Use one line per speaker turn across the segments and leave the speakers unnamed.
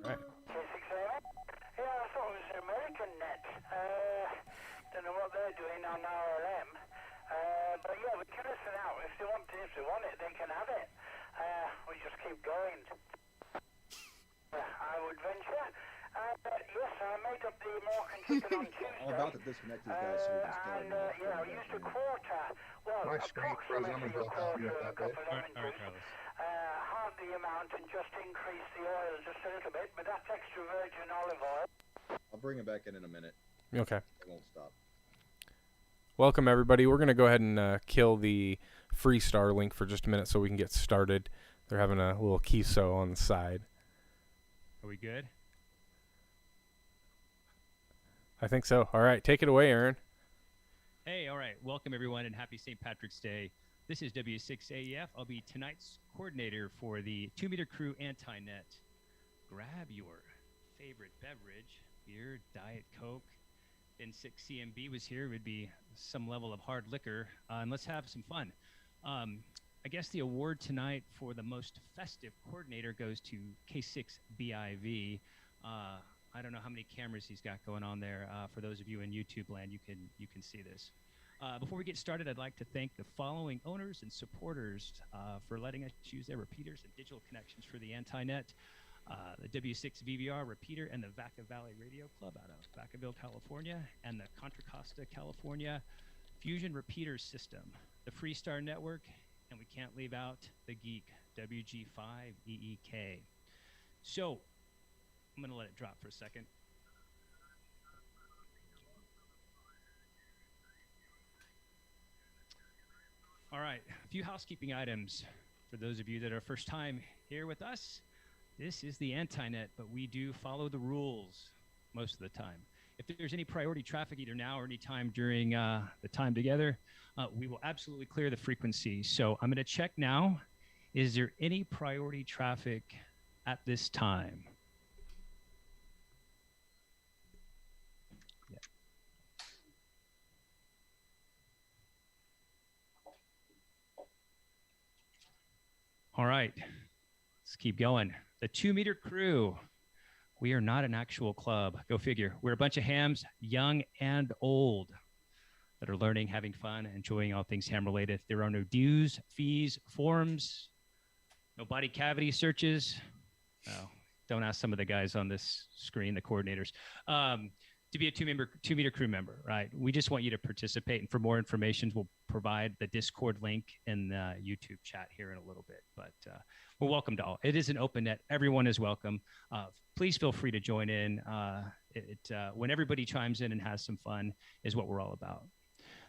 Right.
Yeah, I thought it was an American net. Don't know what they're doing on RLM. But yeah, we can listen out. If they want it, they can have it. We just keep going. I would venture. Yes, I made up the Morgan chicken on Tuesday.
I'm about to disconnect these guys so we can start.
Yeah, I used a quarter. Well,
My screen froze. I'm
approximately a
gonna drop off
quarter
you
of a
at that
cup
bit.
of lemon
All right,
juice.
Carlos.
Half the amount and just increase the oil just a little bit, but that's extra virgin olive oil.
I'll bring it back in a minute.
Okay.
It won't stop.
Welcome, everybody. We're going to go ahead and kill the free star link for just a minute so we can get started. They're having a little kiso on the side.
Are we good?
I think so. All right. Take it away, Aaron.
Hey, all right. Welcome, everyone, and happy St. Patrick's Day. This is W6AEF. I'll be tonight's coordinator for the 2 Meter Crew Anti-Net. Grab your favorite beverage, beer, Diet Coke. Then 6 CMB was here. It would be some level of hard liquor. And let's have some fun. I guess the award tonight for the most festive coordinator goes to K6BIV. I don't know how many cameras he's got going on there. For those of you in YouTube land, you can see this. Before we get started, I'd like to thank the following owners and supporters for letting us use their repeaters and digital connections for the Anti-Net. The W6 VVR repeater and the Vaca Valley Radio Club out of Vacaville, California, and the Contra Costa, California Fusion Repeater System, the Freestar Network, and we can't leave out the Geek, WG5EEK. So, I'm going to let it drop for a second. All right, a few housekeeping items for those of you that are first time here with us. This is the Anti-Net, but we do follow the rules most of the time. If there's any priority traffic either now or any time during the time together, we will absolutely clear the frequency. So I'm going to check now. Is there any priority traffic at this time? Yeah. All right, let's keep going. The 2 Meter Crew. We are not an actual club. Go figure. We're a bunch of hams, young and old, that are learning, having fun, enjoying all things ham related. There are no dues, fees, forms, no body cavity searches. Oh, don't ask some of the guys on this screen, the coordinators, to be a 2 Meter Crew member, right? We just want you to participate. And for more information, we'll provide the Discord link in the YouTube chat here in a little bit. But we're welcome to all. It is an open net. Everyone is welcome. Please feel free to join in. When everybody chimes in and has some fun is what we're all about.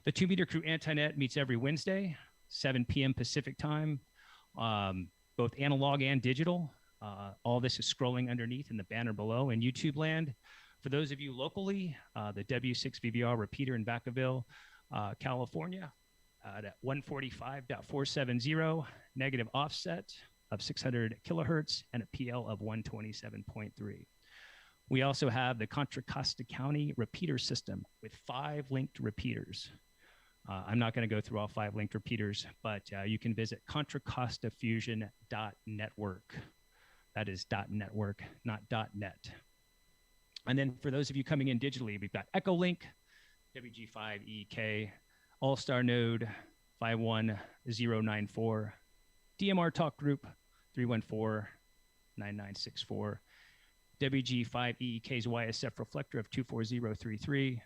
The 2 Meter Crew Anti-Net meets every Wednesday, 7 p.m. Pacific time, both analog and digital. All this is scrolling underneath in the banner below in YouTube land. For those of you locally, the W6 VVR repeater in Vacaville, California, at 145.470, negative offset of 600 kilohertz and a PL of 127.3. We also have the Contra Costa County repeater system with 5 linked repeaters. I'm not going to go through all 5 linked repeaters, but you can visit ContraCostaFusion.network. That is .network, not .net. And then for those of you coming in digitally, we've got Echolink, WG5EK, All-Star Node 51094, DMR Talk Group 314-9964, WG5EK's YSF reflector of 24033,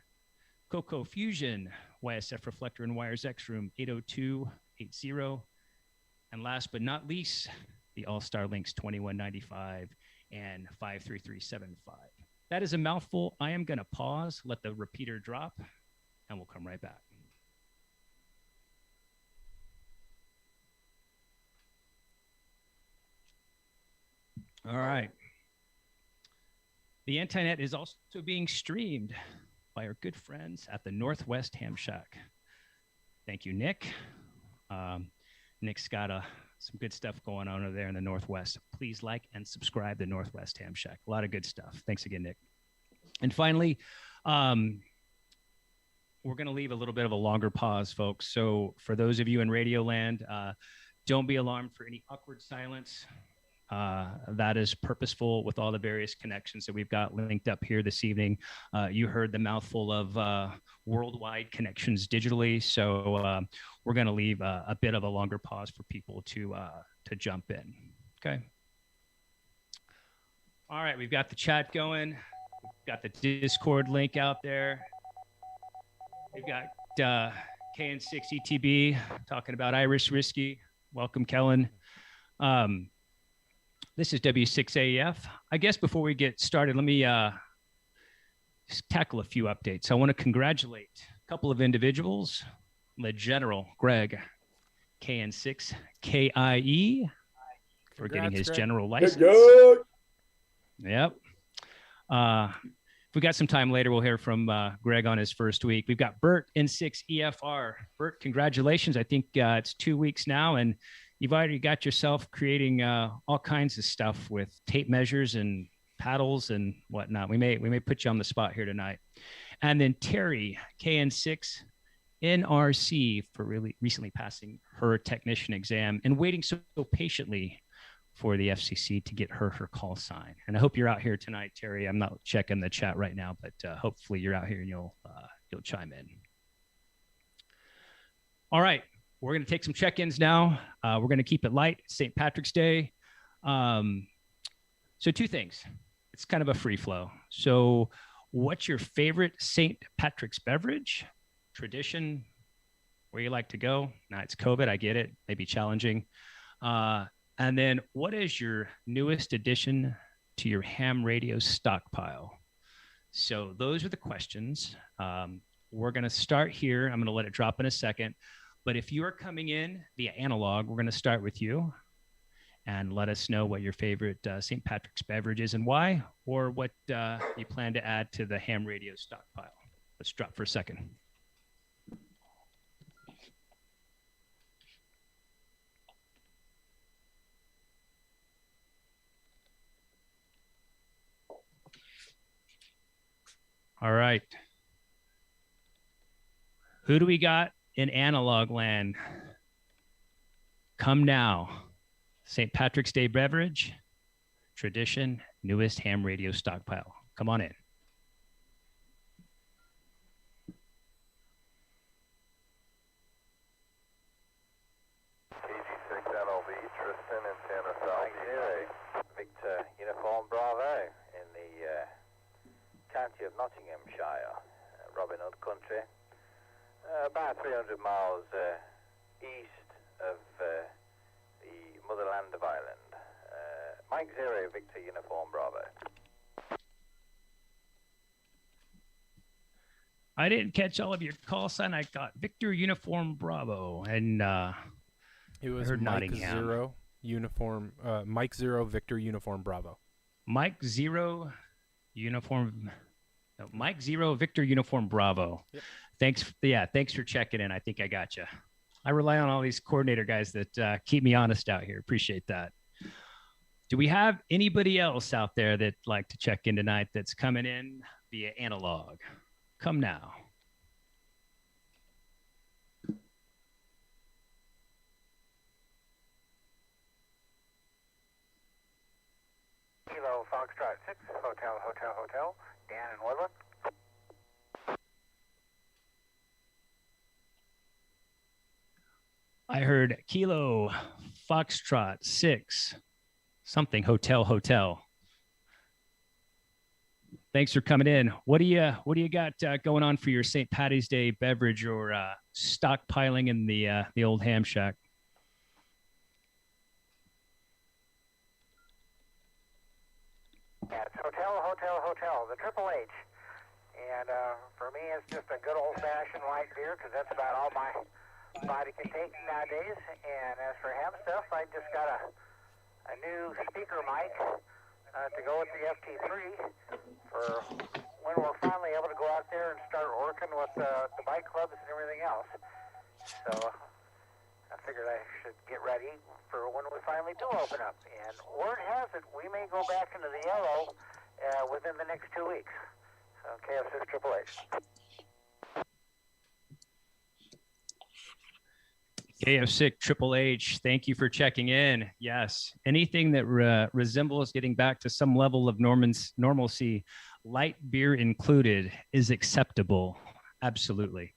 Coco Fusion YSF reflector in Wires X room 80280, and last but not least, the All-Star Links 2195 and 53375. That is a mouthful. I am going to pause, let the repeater drop, and we'll come right back. All right. The Anti-Net is also being streamed by our good friends at the Northwest Ham Shack. Thank you, Nick. Nick's got some good stuff going on over there in the Northwest. Please like and subscribe to Northwest Ham Shack. A lot of good stuff. Thanks again, Nick. And finally, we're going to leave a little bit of a longer pause, folks. So for those of you in Radio Land, don't be alarmed for any awkward silence. That is purposeful with all the various connections that we've got linked up here this evening. You heard the mouthful of worldwide connections digitally. So we're going to leave a bit of a longer pause for people to jump in. Okay. All right, we've got the chat going. We've got the Discord link out there. We've got KN6ETB talking about Irish Risky. Welcome, Kellen. This is W6AF. I guess before we get started, let me just tackle a few updates. I want to congratulate a couple of individuals. The General Greg KN6KIE for getting his
Greg.
general license. Yep. If we got some time later, we'll hear from Greg on his first week. We've got Bert N6EFR. Bert, congratulations. I think it's 2 weeks now, and you've already got yourself creating all kinds of stuff with tape measures and paddles and whatnot. We may put you on the spot here tonight. And then Terry KN6NRC for really recently passing her technician exam and waiting so patiently for the FCC to get her call sign. And I hope you're out here tonight, Terry. I'm not checking the chat right now, but hopefully you're out here and you'll chime in. All right, we're going to take some check-ins now. We're going to keep it light. It's St. Patrick's Day. So two things. It's kind of a free flow. So what's your favorite St. Patrick's beverage, tradition, where you like to go? Now it's COVID, I get it, maybe challenging. And then what is your newest addition to your ham radio stockpile? So those are the questions. We're going to start here. I'm going to let it drop in a second. But if you are coming in via analog, we're going to start with you and let us know what your favorite St. Patrick's beverage is and why, or what you plan to add to the ham radio stockpile. Let's drop for a second. All right. Who do we got in analog land? Come now. St. Patrick's Day beverage, tradition, newest ham radio stockpile. Come on in.
KG6NLV, Tristan in Santa Fe, Victor Uniform Bravo in the county of Nottinghamshire, Robin Hood country, about 300 miles east of the motherland of Ireland. Mike Zero, Victor Uniform Bravo.
I didn't catch all of your call sign. I got Victor Uniform Bravo, and
It was
heard
Mike
Nottingham.
Zero Uniform, Mike Zero Victor Uniform Bravo.
Mike Zero Uniform, no, Mike Zero Victor Uniform Bravo.
Yep.
Thanks for checking in. I think I got you. I rely on all these coordinator guys that keep me honest out here. Appreciate that. Do we have anybody else out there that'd like to check in tonight that's coming in via analog? Come now.
Kilo Foxtrot 6, Hotel, Dan and Woodland.
I heard Kilo Foxtrot 6, something Hotel. Thanks for coming in. What do you got going on for your St. Patty's Day beverage or stockpiling in the old ham shack?
Yeah, it's Hotel, the Triple H. And for me, it's just a good old-fashioned light beer because that's about all my body can take nowadays. And as for ham stuff, I just got a new speaker mic to go with the FT3 for when we're finally able to go out there and start working with the bike clubs and everything else. So I figured I should get ready for when we finally do open up. And word has it, we may go back into the yellow within the next 2 weeks. So KF6 Triple H.
KF6 Triple H, thank you for checking in. Yes, anything that resembles getting back to some level of normalcy, light beer included, is acceptable. Absolutely.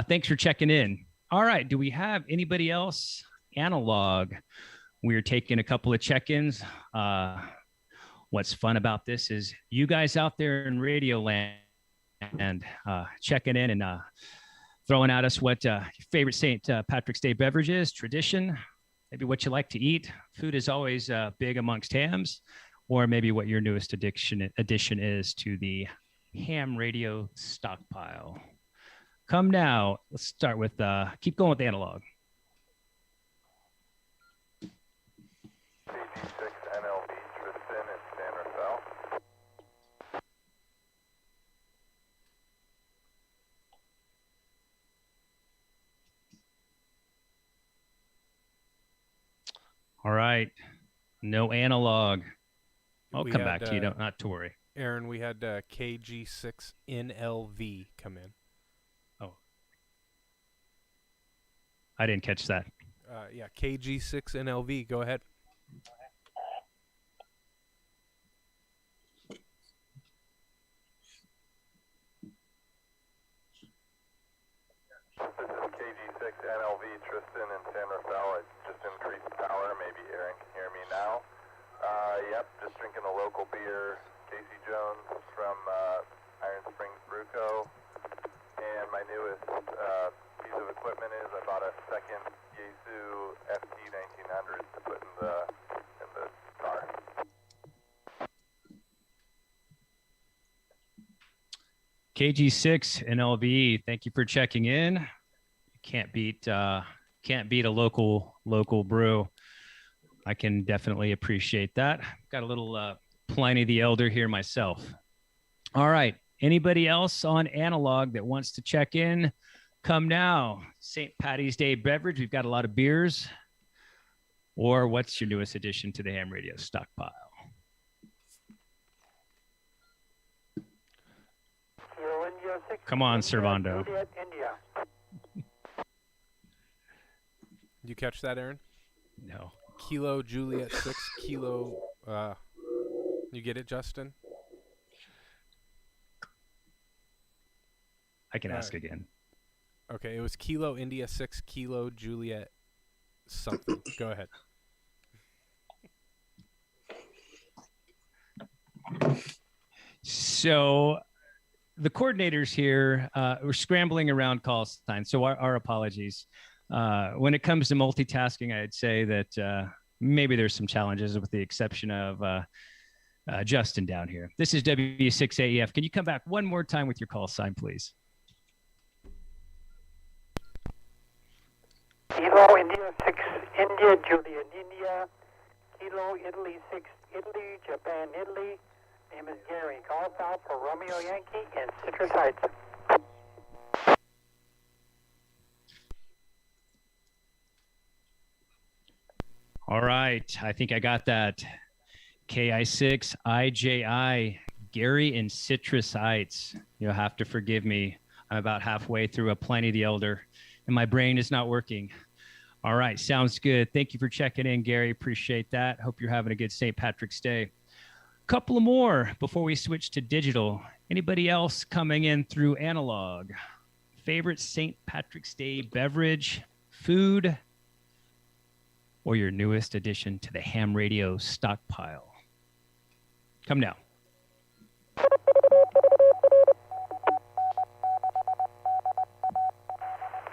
Thanks for checking in. All right, do we have anybody else? Analog. We're taking a couple of check-ins. What's fun about this is you guys out there in Radio Land and checking in and throwing at us what your favorite St. Patrick's Day beverage is, tradition, maybe what you like to eat. Food is always big amongst hams, or maybe what your newest addition is to the ham radio stockpile. Come now. Let's start with, keep going with the analog.
KG6 NLV, Tristan in San Rafael.
All right. No analog. I'll
We
come
had,
back to you. Don't, not to worry.
Aaron, we had KG6NLV come in.
I didn't catch that.
Yeah, KG6NLV. Go ahead.
This is KG6 NLV, Tristan in San Rafael. I just increased power. Maybe Aaron can hear me now. Yep, just drinking a local beer, Casey Jones from Iron Springs Brew Co. And my newest piece of equipment is I bought a second Yaesu FT 1900 to put in the car.
KG6 and LV, thank you for checking in. Can't beat a local brew. I can definitely appreciate that. Got a little Pliny the Elder here myself. All right. Anybody else on analog that wants to check in? Come now. St. Patty's Day beverage. We've got a lot of beers. Or what's your newest addition to the ham radio stockpile? Come on, Servando.
Did you catch that, Aaron?
No.
Kilo Juliet 6 Kilo. You get it, Justin?
I can ask again.
Okay, it was Kilo India 6 Kilo Juliet something. Go ahead.
So the coordinators here were scrambling around call signs, so our apologies. When it comes to multitasking, I'd say that maybe there's some challenges with the exception of Justin down here. This is W6AEF. Can you come back one more time with your call sign, please?
Kilo India 6 India Juliet India. Kilo Italy 6 Italy Japan Italy. Name is Gary. Golf Alpha Romeo Yankee and Citrus Heights.
All right. I think I got that. KI6 IJI Gary in Citrus Heights. You'll have to forgive me. I'm about halfway through a Pliny the Elder, and my brain is not working. All right. Sounds good. Thank you for checking in, Gary. Appreciate that. Hope you're having a good St. Patrick's Day. Couple more before we switch to digital. Anybody else coming in through analog? Favorite St. Patrick's Day beverage, food, or your newest addition to the ham radio stockpile? Come now.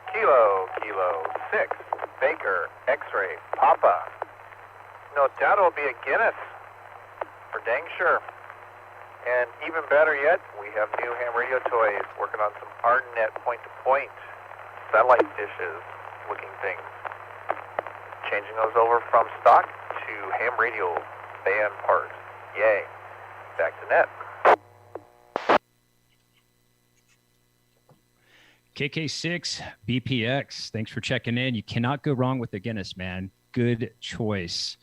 Kilo 6 Baker X-Ray Papa. No doubt it'll be a Guinness. For dang sure. And even better yet, we have new ham radio toys, working on some ArdenNet point-to-point satellite dishes looking things. Changing those over from stock to ham radio band parts. Yay. Back to net.
KK6 BPX, thanks for checking in. You cannot go wrong with the Guinness, man. Good choice.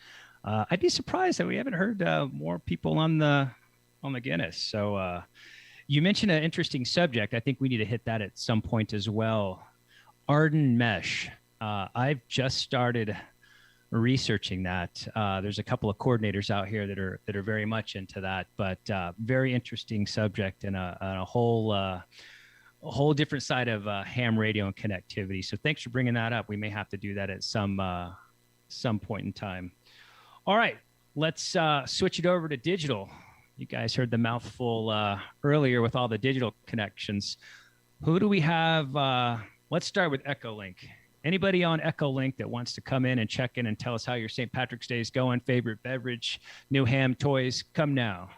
I'd be surprised that we haven't heard more people on the Guinness. So you mentioned an interesting subject. I think we need to hit that at some point as well. Arden Mesh. I've just started researching that. There's a couple of coordinators out here that are very much into that, but very interesting subject and a whole different side of ham radio and connectivity. So thanks for bringing that up. We may have to do that at some point in time. All right, let's switch it over to digital. You guys heard the mouthful earlier with all the digital connections. Who do we have? Let's start with Echolink. Anybody on Echolink that wants to come in and check in and tell us how your St. Patrick's Day is going, favorite beverage, new ham toys, come now.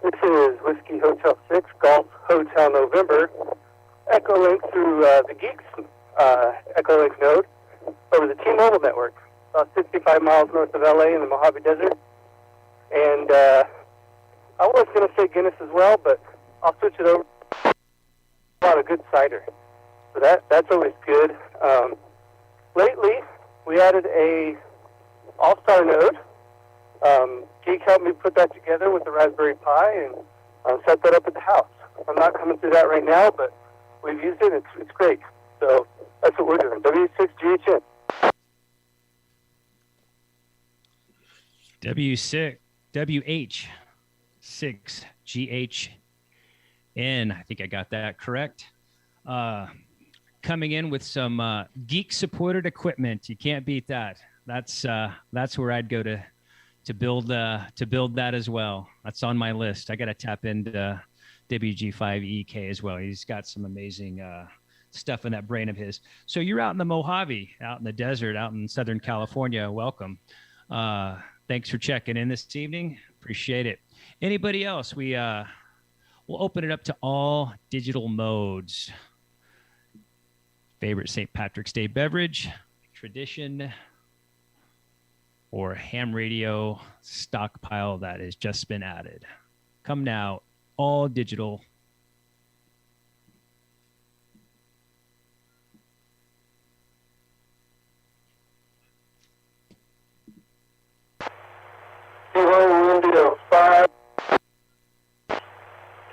This is Whiskey Hotel 6, Golf Hotel November, Echolink through the Geeks Echolink node over the T-Mobile network, about 65 miles north of LA in the Mojave Desert. And I was going to say Guinness as well, but I'll switch it over. A lot of good cider, so that's always good. Lately, we added a All-Star node. Geek helped me put that together with the Raspberry Pi and set that up at the house. I'm not coming through that right now, but we've used it. It's great. So that's what we're doing. W6GHN.
WH6GHN. I think I got that correct. Coming in with some geek supported equipment. You can't beat that. That's where I'd go to build that as well. That's on my list. I got to tap into WG5EK as well. He's got some amazing stuff in that brain of his. So you're out in the Mojave, out in the desert, out in Southern California. Welcome. Thanks for checking in this evening. Appreciate it. Anybody else? We'll open it up to all digital modes. Favorite St. Patrick's Day beverage, tradition, or ham radio stockpile that has just been added. Come now, all digital.
Kilo India 5,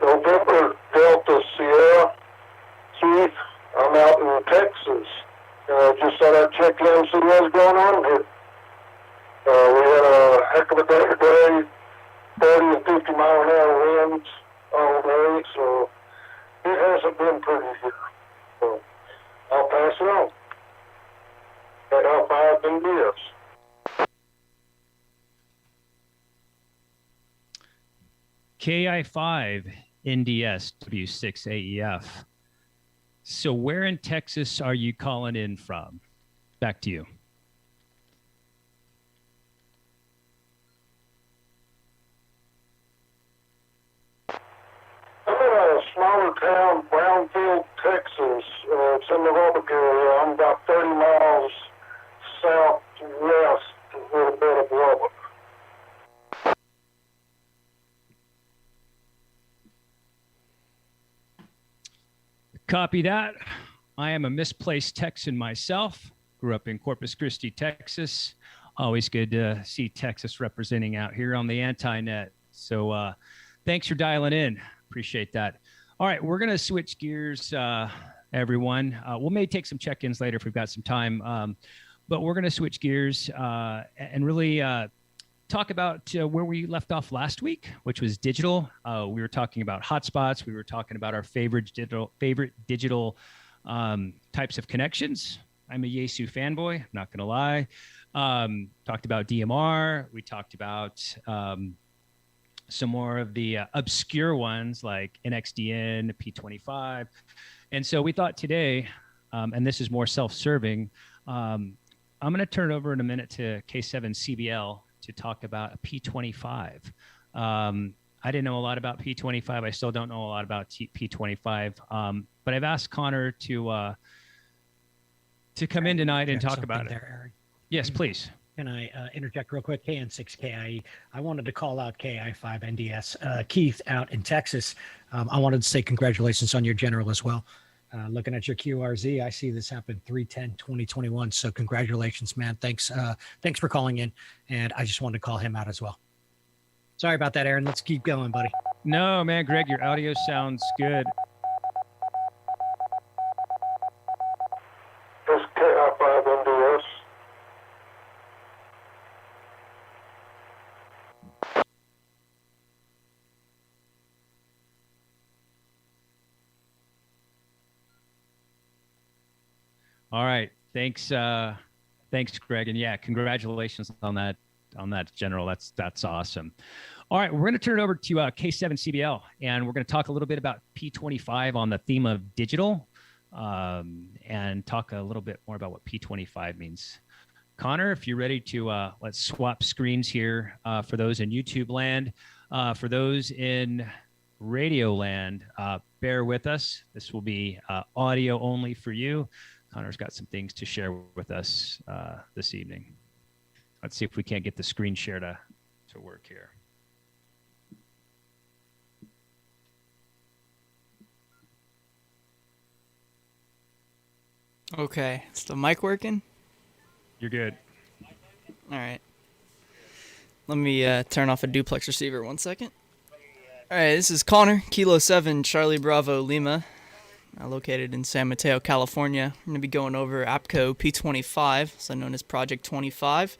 November Delta Sierra, Keith. I'm out in Texas. Just thought I'd check in and see what's going on here. We had a heck of a day today, 40 and 50 mile an hour winds all day, so it hasn't been pretty here. So I'll pass it on. At L5 NDS.
KI5 NDS W6AEF. So where in Texas are you calling in from? Back to you.
I'm in a smaller town, Brownfield, Texas. It's in the Lubbock area. I'm about 30 miles southwest, a little bit of Lubbock.
Copy that. I am a misplaced Texan myself. Grew up in Corpus Christi, Texas. Always good to see Texas representing out here on the Anti-Net. So thanks for dialing in. Appreciate that. All right, we're going to switch gears, everyone. We may take some check-ins later if we've got some time. But we're going to switch gears and really talk about where we left off last week, which was digital. We were talking about hotspots. We were talking about our favorite digital types of connections. I'm a Yaesu fanboy, I'm not going to lie. Talked about DMR. We talked about some more of the obscure ones like NXDN, P25. And so we thought today, and this is more self-serving, I'm going to turn it over in a minute to K7CBL to talk about a P25. I didn't know a lot about P25. I still don't know a lot about P25. But I've asked Connor to come in tonight and talk about it.
Eric.
Yes, please.
Can I interject real quick? KN6KIE. I wanted to call out KI5NDS. Keith out in Texas. I wanted to say congratulations on your general as well. Looking at your QRZ, I see this happen 3/10/2021. So congratulations, man. Thanks for calling in. And I just wanted to call him out as well. Sorry about that, Aaron. Let's keep going, buddy.
No, man, Greg, your audio sounds good.
This is KI5NDS.
All right. Thanks, Greg. And yeah, congratulations on that, General. That's awesome. All right, we're going to turn it over to K7CBL, and we're going to talk a little bit about P25 on the theme of digital, and talk a little bit more about what P25 means. Connor, if you're ready to, let's swap screens here for those in YouTube land. For those in radio land, bear with us. This will be audio only for you. Connor's got some things to share with us this evening. Let's see if we can't get the screen share to work here.
Okay, is the mic working?
You're good.
All right. Let me turn off a duplex receiver 1 second. All right, this is Connor, Kilo 7, Charlie Bravo Lima, located in San Mateo, California. I'm going to be going over APCO P25, also known as Project 25,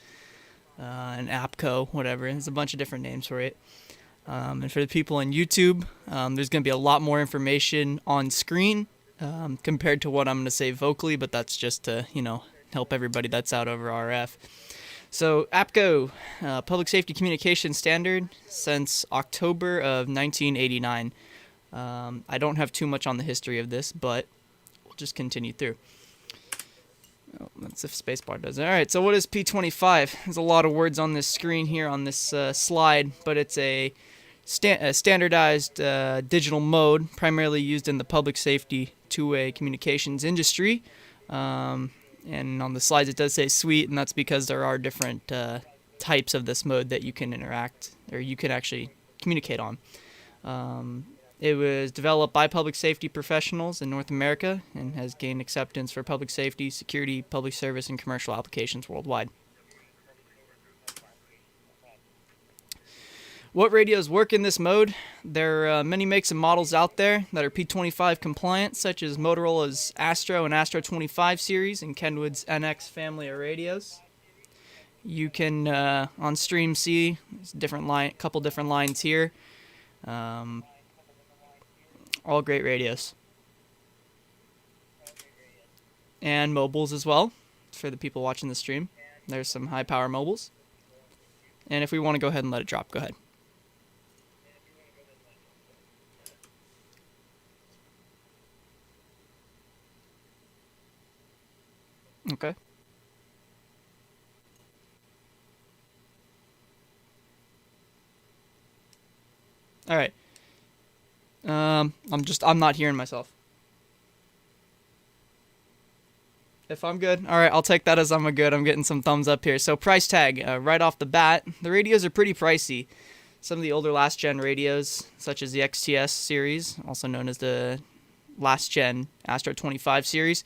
and APCO, whatever. There's a bunch of different names for it. And for the people on YouTube, there's going to be a lot more information on screen compared to what I'm going to say vocally, but that's just to, help everybody that's out over RF. So APCO, Public Safety Communication Standard, since October of 1989. I don't have too much on the history of this, but we'll just continue through. Oh, that's if spacebar does it. All right, so what is P25? There's a lot of words on this screen here on this slide, but it's a standardized digital mode primarily used in the public safety two-way communications industry. And on the slides it does say suite, and that's because there are different types of this mode that you can interact, or you can actually communicate on. It was developed by public safety professionals in North America and has gained acceptance for public safety, security, public service, and commercial applications worldwide. What radios work in this mode? There are many makes and models out there that are P25 compliant, such as Motorola's Astro and Astro 25 series and Kenwood's NX family of radios. You can on stream see couple different lines here. All great radios. And mobiles as well, for the people watching the stream. There's some high power mobiles. And if we want to go ahead and let it drop, go ahead. Okay. All right. I'm not hearing myself. If I'm good, all right, I'll take that as I'm good. I'm getting some thumbs up here. So price tag, right off the bat, the radios are pretty pricey. Some of the older last gen radios, such as the XTS series, also known as the last gen Astro 25 series,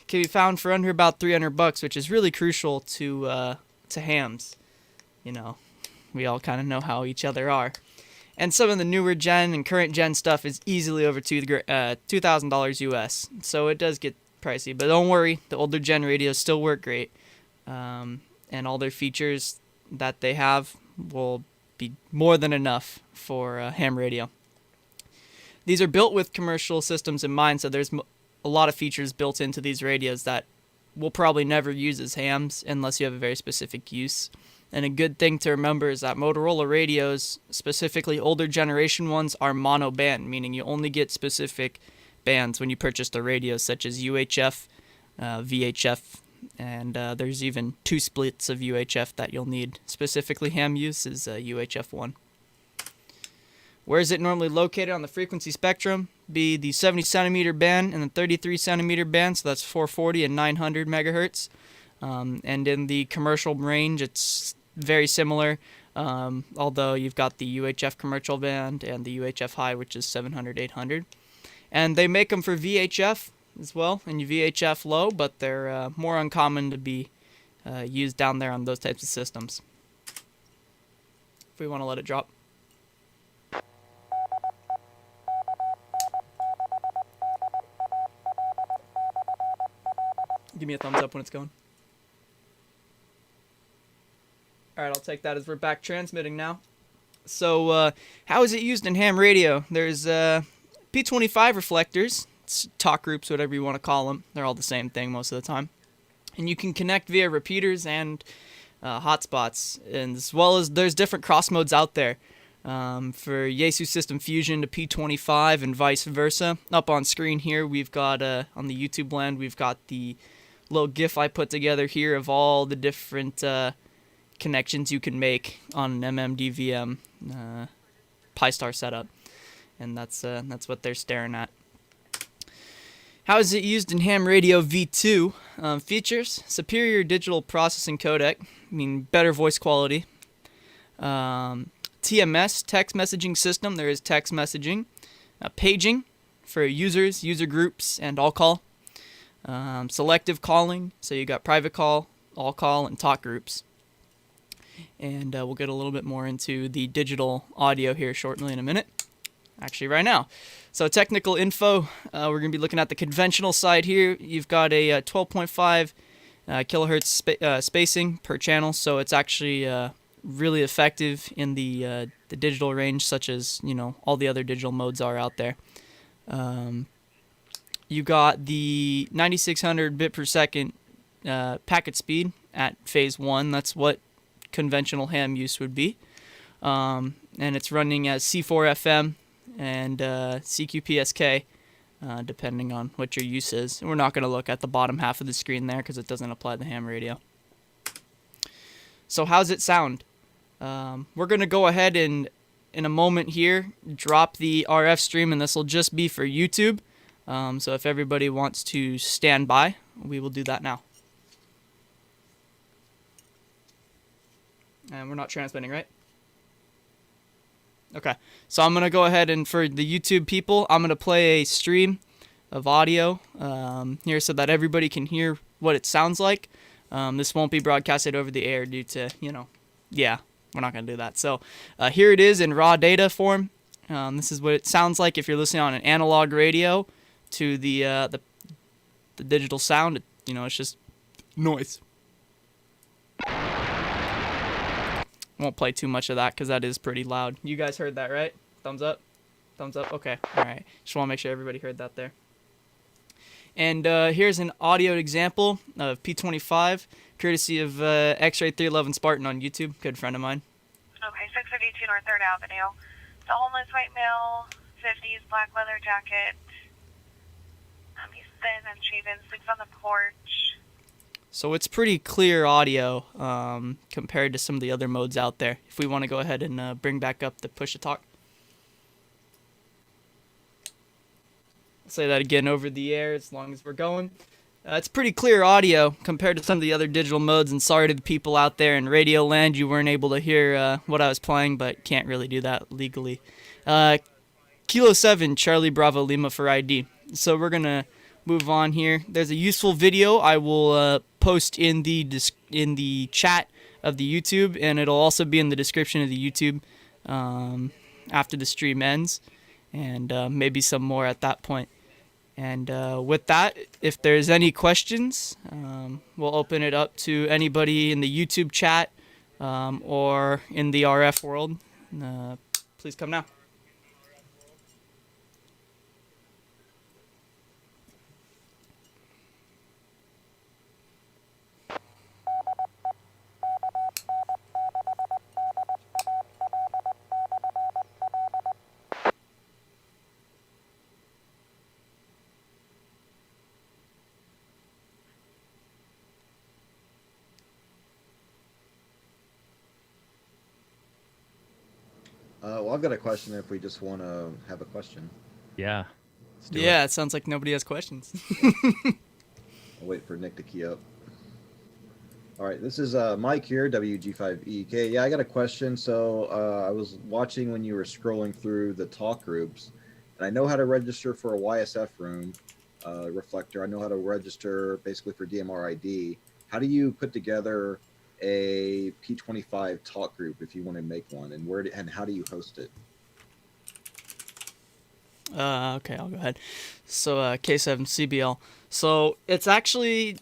can be found for under about $300, which is really crucial to hams. We all kind of know how each other are. And some of the newer gen and current gen stuff is easily over $2,000 US. So it does get pricey, but don't worry, the older gen radios still work great. And all their features that they have will be more than enough for a ham radio. These are built with commercial systems in mind, so there's a lot of features built into these radios that we'll probably never use as hams unless you have a very specific use. And a good thing to remember is that Motorola radios, specifically older generation ones, are mono band, meaning you only get specific bands when you purchase the radios, such as UHF, VHF, and there's even 2 splits of UHF that you'll need. Specifically ham use is UHF 1. Where is it normally located on the frequency spectrum? Be the 70 centimeter band and the 33 centimeter band, so that's 440 and 900 megahertz. And in the commercial range, it's very similar, although you've got the UHF commercial band and the UHF high, which is 700, 800. And they make them for VHF as well, and VHF low, but they're more uncommon to be used down there on those types of systems. If we want to let it drop. Give me a thumbs up when it's going. All right, I'll take that as we're back transmitting now. So how is it used in ham radio? There's P25 reflectors, talk groups, whatever you want to call them. They're all the same thing most of the time. And you can connect via repeaters and hotspots, and as well as there's different cross modes out there. For Yaesu System Fusion to P25 and vice versa. Up on screen here, we've got, on the YouTube land, we've got the little GIF I put together here of all the different connections you can make on an MMDVM Pi-Star setup. And that's what they're staring at. How is it used in ham radio V2? Features: superior digital processing codec, better voice quality. TMS, text messaging system, there is text messaging. Paging for users, user groups, and all call. Selective calling, so you got private call, all call, and talk groups. And we'll get a little bit more into the digital audio here shortly in a minute. Actually, right now. So technical info, we're going to be looking at the conventional side here. You've got a 12.5 kilohertz spacing per channel, so it's actually really effective in the digital range, such as all the other digital modes are out there. You got the 9600 bit per second packet speed at phase 1. That's what conventional ham use would be, and it's running as C4 FM and CQPSK, depending on what your use is. And we're not going to look at the bottom half of the screen there because it doesn't apply to ham radio. So how's it sound? We're going to go ahead and, in a moment here, drop the RF stream, and this will just be for YouTube. So if everybody wants to stand by, we will do that now. And we're not transmitting, right? Okay, so I'm going to go ahead and, for the YouTube people, I'm going to play a stream of audio here so that everybody can hear what it sounds like. This won't be broadcasted over the air due to, yeah, we're not going to do that. So here it is in raw data form. This is what it sounds like if you're listening on an analog radio to the digital sound. It's just noise. Won't play too much of that because that is pretty loud. You guys heard that, right? Thumbs up? Thumbs up? Okay. All right. Just want to make sure everybody heard that there. And here's an audio example of P25, courtesy of X-Ray 311 Spartan on YouTube. Good friend of mine.
Okay, 652 North 3rd Avenue. It's a homeless white male, 50s, black leather jacket. He's thin and shaven, sleeps on the porch.
So it's pretty clear audio compared to some of the other modes out there. If we want to go ahead and bring back up the push-to-talk. I'll say that again over the air as long as we're going. It's pretty clear audio compared to some of the other digital modes, and sorry to the people out there in Radio Land you weren't able to hear what I was playing, but can't really do that legally. Kilo 7, Charlie Bravo Lima for ID. So we're going to move on here. There's a useful video I will post in the chat of the YouTube, and it'll also be in the description of the YouTube after the stream ends, and maybe some more at that point. And with that, if there's any questions, we'll open it up to anybody in the YouTube chat or in the RF world. Please come now.
Well, I've got a question if we just want to have a question.
Yeah.
Yeah, it sounds like nobody has questions.
I'll wait for Nick to key up. All right, this is Mike here, WG5EK. Yeah, I got a question. So I was watching when you were scrolling through the talk groups, and I know how to register for a YSF room reflector. I know how to register basically for DMR ID. How do you put together a P25 talk group if you want to make one, and how do you host it?
Okay, I'll go ahead. So K7 CBL. So it's actually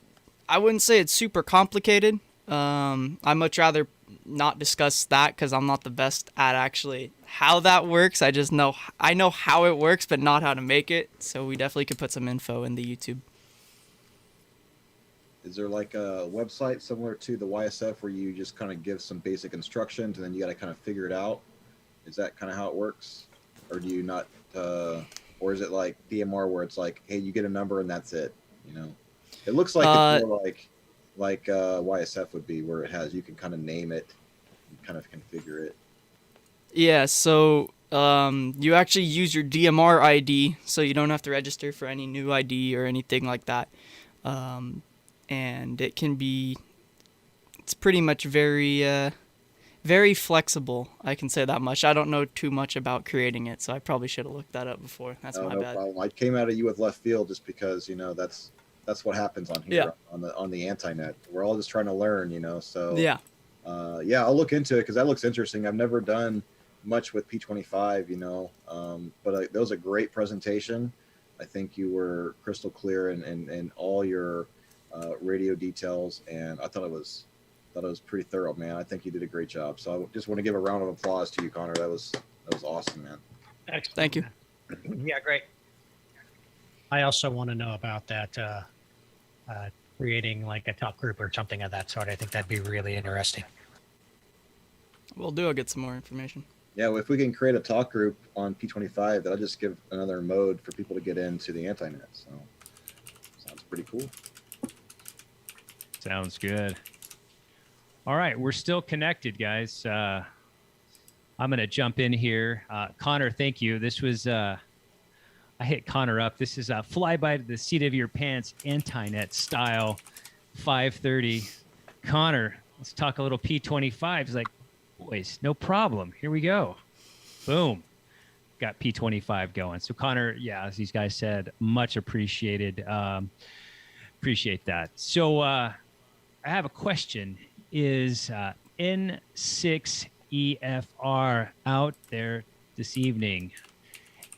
I wouldn't say it's super complicated. I'd much rather not discuss that because I'm not the best at actually how that works. I know how it works, but not how to make it. So we definitely could put some info in the YouTube.
Is there like a website similar to the YSF where you just kind of give some basic instructions and then you got to kind of figure it out? Is that kind of how it works? Or do you not, or is it like DMR where it's like, hey, you get a number and that's it? You know, it looks like it's more like YSF would be, where it has, you can kind of name it and kind of configure it.
Yeah, so you actually use your DMR ID, so you don't have to register for any new ID or anything like that. And it can be, it's pretty much very flexible. I can say that much. I don't know too much about creating it, so I probably should have looked that up before. That's my bad.
Problem. I came out of you with left field just because, you know, that's what happens on here, on the Antinet. We're all just trying to learn, you know. So
yeah,
I'll look into it because that looks interesting. I've never done much with P25, you know, but that was a great presentation. I think you were crystal clear in all your radio details, and I thought it was pretty thorough, man. I think you did a great job. So I just want to give a round of applause to you, Connor. That was awesome, man.
Excellent.
Thank you.
Yeah, great. I also want to know about that creating like a top group or something of that sort. I think that'd be really interesting.
We'll do. I'll get some more information.
Yeah, well, if we can create a talk group on P25, that'll just give another mode for people to get into the Antinet. So sounds pretty cool.
Sounds good. All right, we're still connected, guys. I'm going to jump in here. Connor, thank you. This was, I hit Connor up. This is a flyby to the seat of your pants Antinet style 530. Connor, let's talk a little P25. He's like, boys, no problem. Here we go. Boom. Got P25 going. So Connor, yeah, as these guys said, much appreciated. Appreciate that. So I have a question. Is N6EFR out there this evening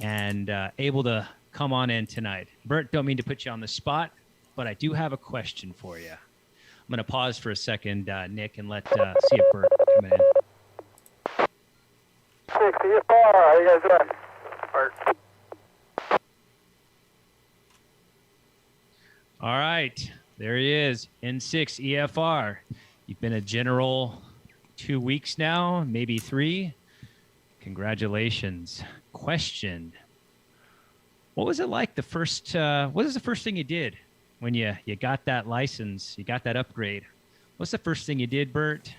and able to come on in tonight? Bert, don't mean to put you on the spot, but I do have a question for you. I'm going to pause for a second, Nick, and see if Bert come in.
6EFR, how you guys doing? Bert.
All right, there he is, N6EFR. You've been a general 2 weeks now, maybe 3. Congratulations. Question: what was it like the first? What was the first thing you did when you got that license? You got that upgrade. What's the first thing you did, Bert?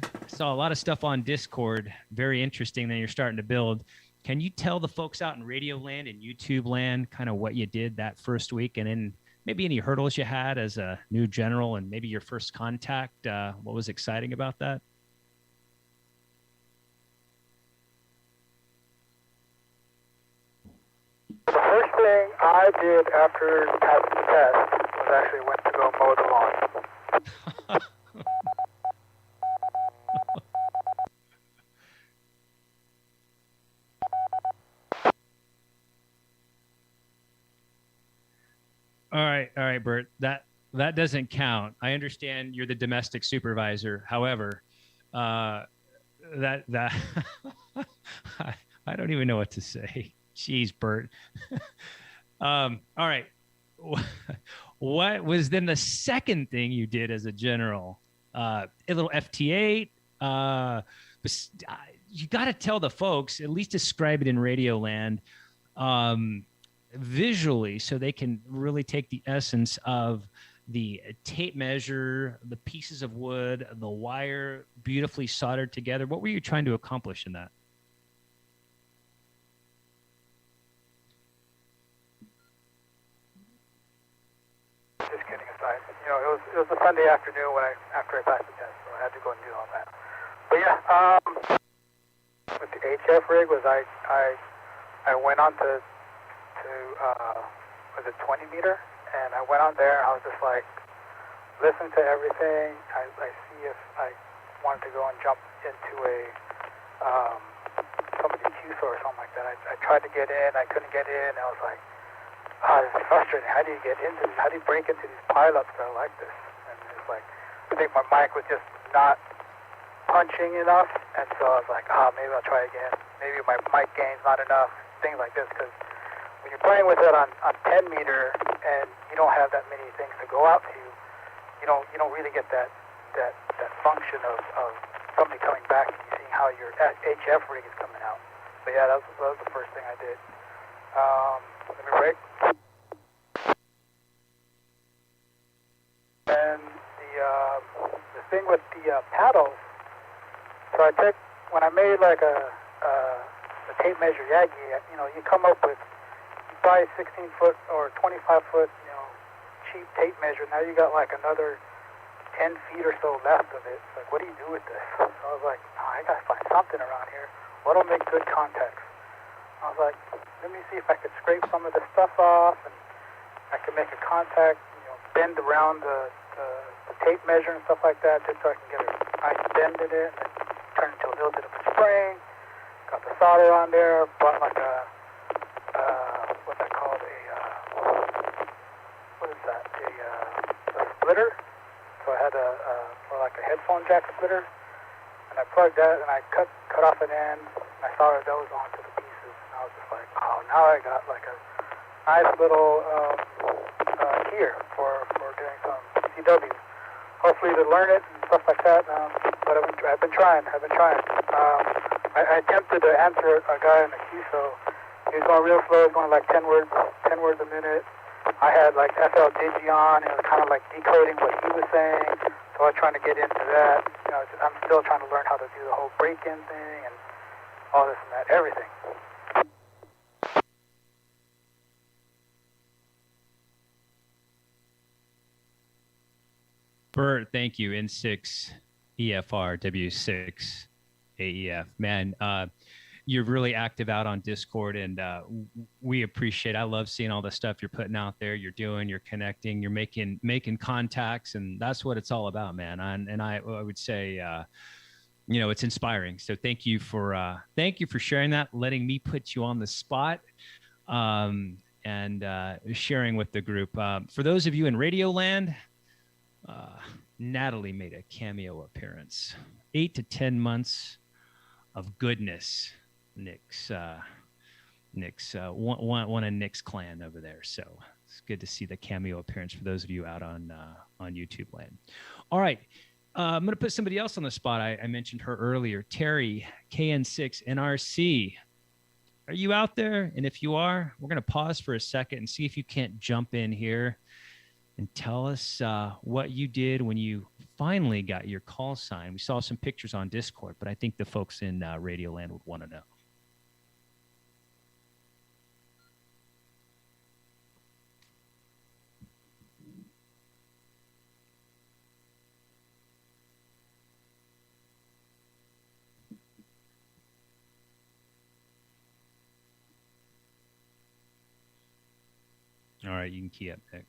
I saw a lot of stuff on Discord. Very interesting that you're starting to build. Can you tell the folks out in Radio Land and YouTube Land kind of what you did that first week, and then maybe any hurdles you had as a new general and maybe your first contact? What was exciting about that?
The first thing I did after passing the test was actually went to go mow the lawn.
All right, Bert. That doesn't count. I understand you're the domestic supervisor. However, that I don't even know what to say. Jeez, Bert. All right. What was then the second thing you did as a general? A little FT8. You got to tell the folks, at least describe it in Radio Land. Visually, so they can really take the essence of the tape measure, the pieces of wood, the wire beautifully soldered together. What were you trying to accomplish in that?
Just kidding aside, you know, it was a Sunday afternoon after I passed the test, so I had to go and do all that. But yeah, with the HF rig was I went on to was it 20 meter, and I went on there. I was just like, listen to everything. I see if I wanted to go and jump into somebody's QSO or something like that. I tried to get in. I couldn't get in. I was like, this is frustrating. How do you get into this? How do you break into these pileups that are like this?
just like, I think my mic was just not punching enough, and so I was like, maybe I'll try again. Maybe my mic gain's not enough, things like this, because when you're playing with it on 10 meter and you don't have that many things to go out to, you don't really get that function of something coming back and you seeing how your HF rig is coming out. But yeah, that was the first thing I did. Let me break. And the thing with the paddles, so I took, when I made like a tape measure Yagi, you come up with, you buy a 16-foot or 25-foot, cheap tape measure. Now you got like another 10 feet or so left of it. It's like, what do you do with this? So I was like, I gotta find something around here. What'll make good contacts? I was like, let me see if I could scrape some of this stuff off, and I could make a contact, bend around the tape measure and stuff like that, just so I can get a nice bend in it, and turn it into a little bit of a spring. Got the solder on there, bought like a, what's that called, what is that, a splitter. So I had or like a headphone jack splitter, and I plugged that, and I cut off an end, and I soldered those onto the pieces, and I was just like, now I got like a nice little keyer for doing some CW. Hopefully to learn it and stuff like that, but I've been trying. I attempted to answer a guy in the queue, so he was going real slow, he was going like 10 words a minute. I had like FL Digi on, and it was kind of like decoding what he was saying, so I was trying to get into that. I'm still trying to learn how to do the whole break-in thing and all this and that, everything.
Bert, thank you. N6 EFR W6 AEF. Man, you're really active out on Discord, and we appreciate. I love seeing all the stuff you're putting out there. You're doing, you're connecting, you're making contacts, and that's what it's all about, man. And I would say, it's inspiring. So thank you for sharing that, letting me put you on the spot, and sharing with the group. For those of you in Radio Land, Natalie made a cameo appearance. 8 to 10 months of goodness. Nick's one of Nick's clan over there. So it's good to see the cameo appearance for those of you out on YouTube land. All right. I'm going to put somebody else on the spot. I mentioned her earlier. Terry, KN6 NRC. Are you out there? And if you are, we're going to pause for a second and see if you can't jump in here and tell us what you did when you finally got your call sign. We saw some pictures on Discord, but I think the folks in Radio Land would want to know. All right, you can key up, Nick.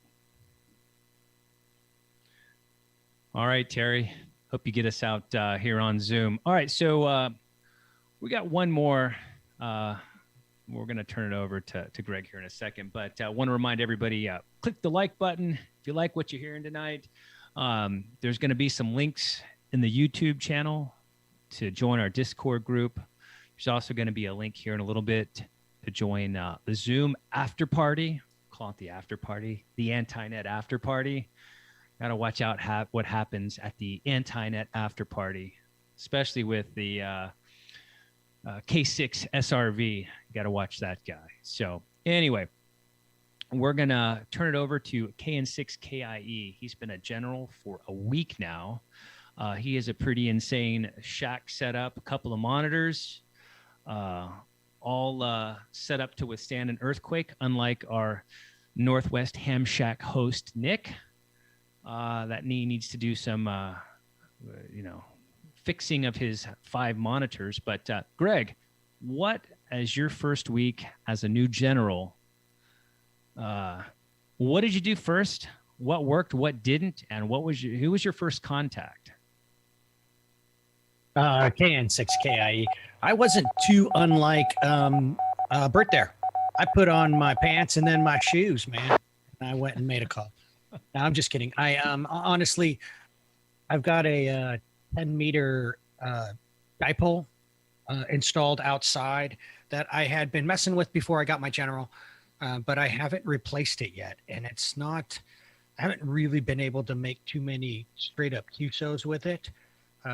All right, Terry. Hope you get us out here on Zoom. All right, so we got one more. We're going to turn it over to Greg here in a second, but I want to remind everybody, click the like button if you like what you're hearing tonight. There's going to be some links in the YouTube channel to join our Discord group. There's also going to be a link here in a little bit to join the Zoom after party. Call it the after party, the Anti-Net after party. Got to watch out what happens at the Anti-Net after party, especially with the K6 SRV. Got to watch that guy. So anyway, we're going to turn it over to KN6KIE. He's been a general for a week now. He has a pretty insane shack setup, a couple of monitors, all set up to withstand an earthquake, unlike our Northwest Ham Shack host, Nick. That needs to do some, fixing of his 5 monitors. But Greg, what, as your first week as a new general, what did you do first? What worked? What didn't? And who was your first contact?
KN6KIE. I wasn't too unlike Bert there. I put on my pants and then my shoes, man. And I went and made a call. No, I'm just kidding. I honestly, I've got a 10-meter dipole installed outside that I had been messing with before I got my General, but I haven't replaced it yet. And it's not, I haven't really been able to make too many straight up QSOs with it,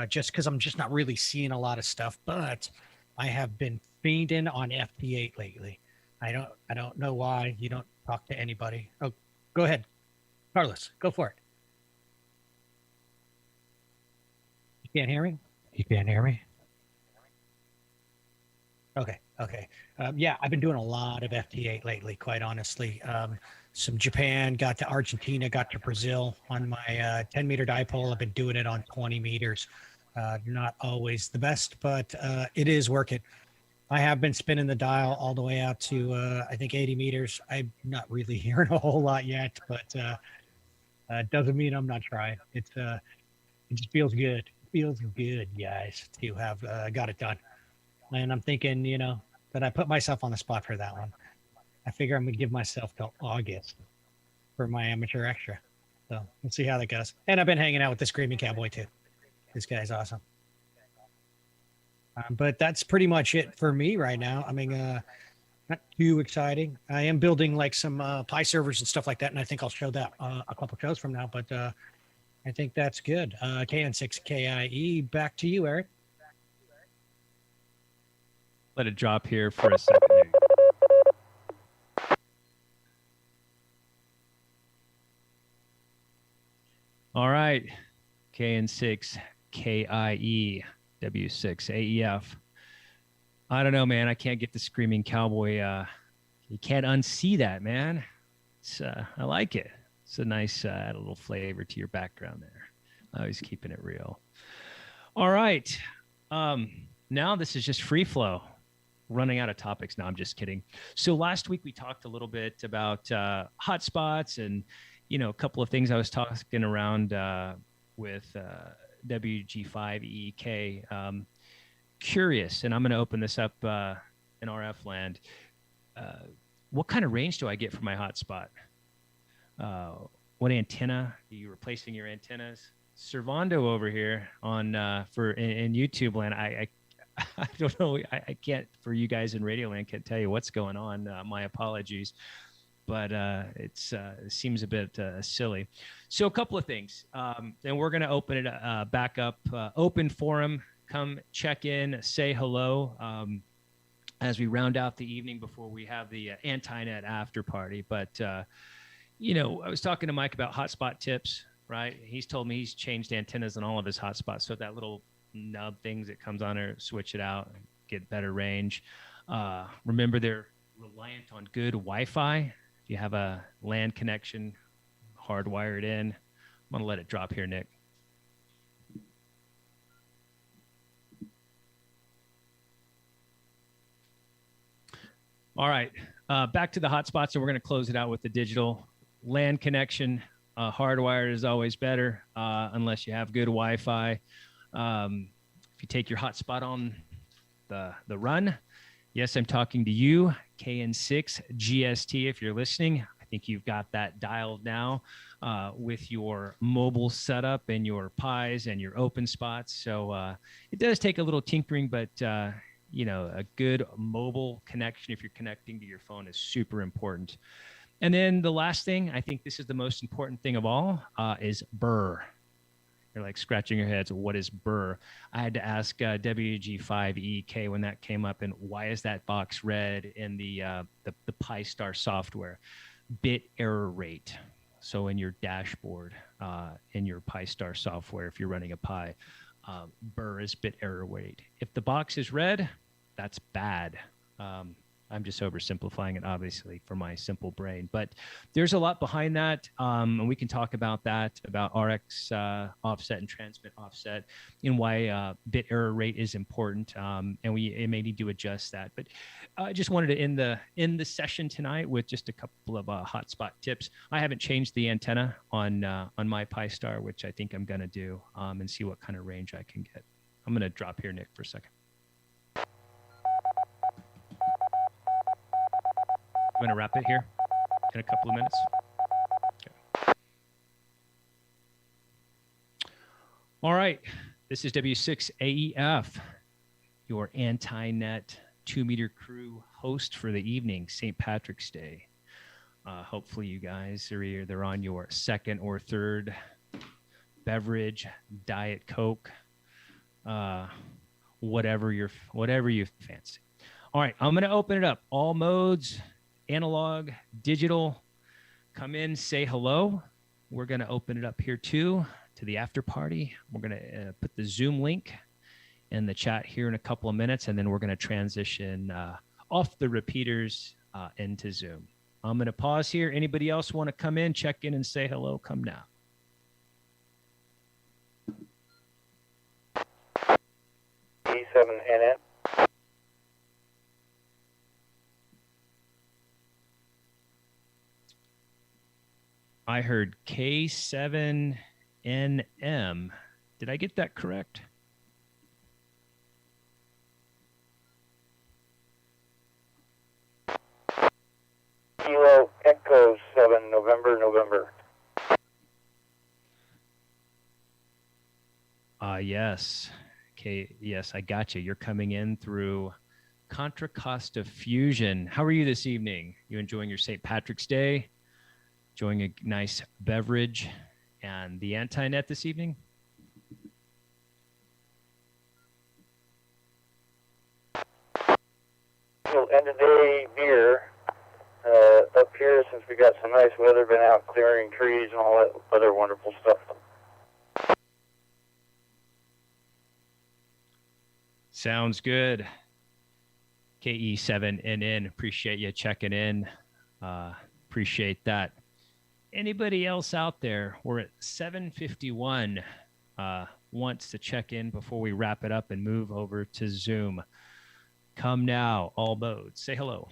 just because I'm just not really seeing a lot of stuff. But I have been fiending on FT8 lately. I don't know why. You don't talk to anybody. Oh, go ahead, Carlos. Go for it. You can't hear me? You can't hear me? Okay. Yeah, I've been doing a lot of FT8 lately, quite honestly. Some Japan, got to Argentina, got to Brazil on my 10-meter dipole. I've been doing it on 20 meters. Not always the best, but it is working. I have been spinning the dial all the way out to, I think, 80 meters. I'm not really hearing a whole lot yet, but doesn't mean I'm not trying. It just feels good. It feels good, guys, to have got it done. And I'm thinking, that I put myself on the spot for that one. I figure I'm going to give myself till August for my amateur extra. So we'll see how that goes. And I've been hanging out with the Screaming Cowboy, too. This guy's awesome. But that's pretty much it for me right now. I mean, not too exciting. I am building like some Pi servers and stuff like that, and I think I'll show that a couple shows from now. But I think that's good. KN6KIE, back to you, Eric.
Let it drop here for a second. All right, KN6KIE. W6AEF. I don't know, man. I can't get the Screaming Cowboy. You can't unsee that, man. It's, I like it. It's a nice, add a little flavor to your background there. Always keeping it real. All right. Now this is just free flow. Running out of topics now. I'm just kidding. So last week we talked a little bit about hotspots and, a couple of things I was talking around with WG5EK. Curious, and I'm going to open this up in RF land. What kind of range do I get for my hotspot? What antenna? Are you replacing your antennas? Servando over here on in YouTube land. I don't know. I can't, for you guys in Radio Land, can't tell you what's going on. My apologies. But it seems a bit silly. So a couple of things. Then we're going to open it back up. Open forum. Come check in. Say hello as we round out the evening before we have the anti-net after party. But, I was talking to Mike about hotspot tips, right? He's told me he's changed antennas on all of his hotspots. So that little nub things that comes on there, switch it out, get better range. Remember, they're reliant on good Wi-Fi. If you have a LAN connection hardwired in, I'm going to let it drop here, Nick. All right, back to the hotspots, and we're going to close it out with the digital LAN connection. Hardwired is always better unless you have good Wi-Fi. If you take your hotspot on the run, yes, I'm talking to you, KN6 GST. If you're listening, I think you've got that dialed now with your mobile setup and your Pis and your open spots. So it does take a little tinkering, but a good mobile connection, if you're connecting to your phone, is super important. And then the last thing, I think this is the most important thing of all, is burr. You're like scratching your heads. What is burr? I had to ask WG5EK when that came up, and why is that box red in the Pi-Star software? Bit error rate. So in your dashboard, in your Pi-Star software, if you're running a Pi, burr is bit error rate. If the box is red, that's bad. I'm just oversimplifying it, obviously, for my simple brain. But there's a lot behind that, and we can talk about that, about RX offset and transmit offset, and why bit error rate is important, and we may need to adjust that. But I just wanted to end the session tonight with just a couple of hotspot tips. I haven't changed the antenna on my Pi-Star, which I think I'm going to do, and see what kind of range I can get. I'm going to drop here, Nick, for a second. I'm going to wrap it here in a couple of minutes. Okay. All right. This is W6AEF, your anti-net 2-meter crew host for the evening, St. Patrick's Day. Hopefully you guys are either on your second or third beverage, Diet Coke, whatever you fancy. All right, I'm going to open it up. All modes, analog, digital. Come in, say hello. We're going to open it up here too to the after party. We're going to put the Zoom link in the chat here in a couple of minutes, and then we're going to transition off the repeaters into Zoom. I'm going to pause here. Anybody else want to come in, check in, and say hello? Come now.
E7NN.
I heard K7NM. Did I get that correct?
Kilo Echo 7, November.
Yes. Okay, yes, I got you. You're coming in through Contra Costa Fusion. How are you this evening? You enjoying your St. Patrick's Day? Enjoying a nice beverage and the anti-net this evening?
End of day beer. Up here, since we got some nice weather, been out clearing trees and all that other wonderful stuff.
Sounds good. KE7NN, appreciate you checking in. Appreciate that. Anybody else out there? We're at 7:51. Wants to check in before we wrap it up and move over to Zoom. Come now, all modes. Say hello.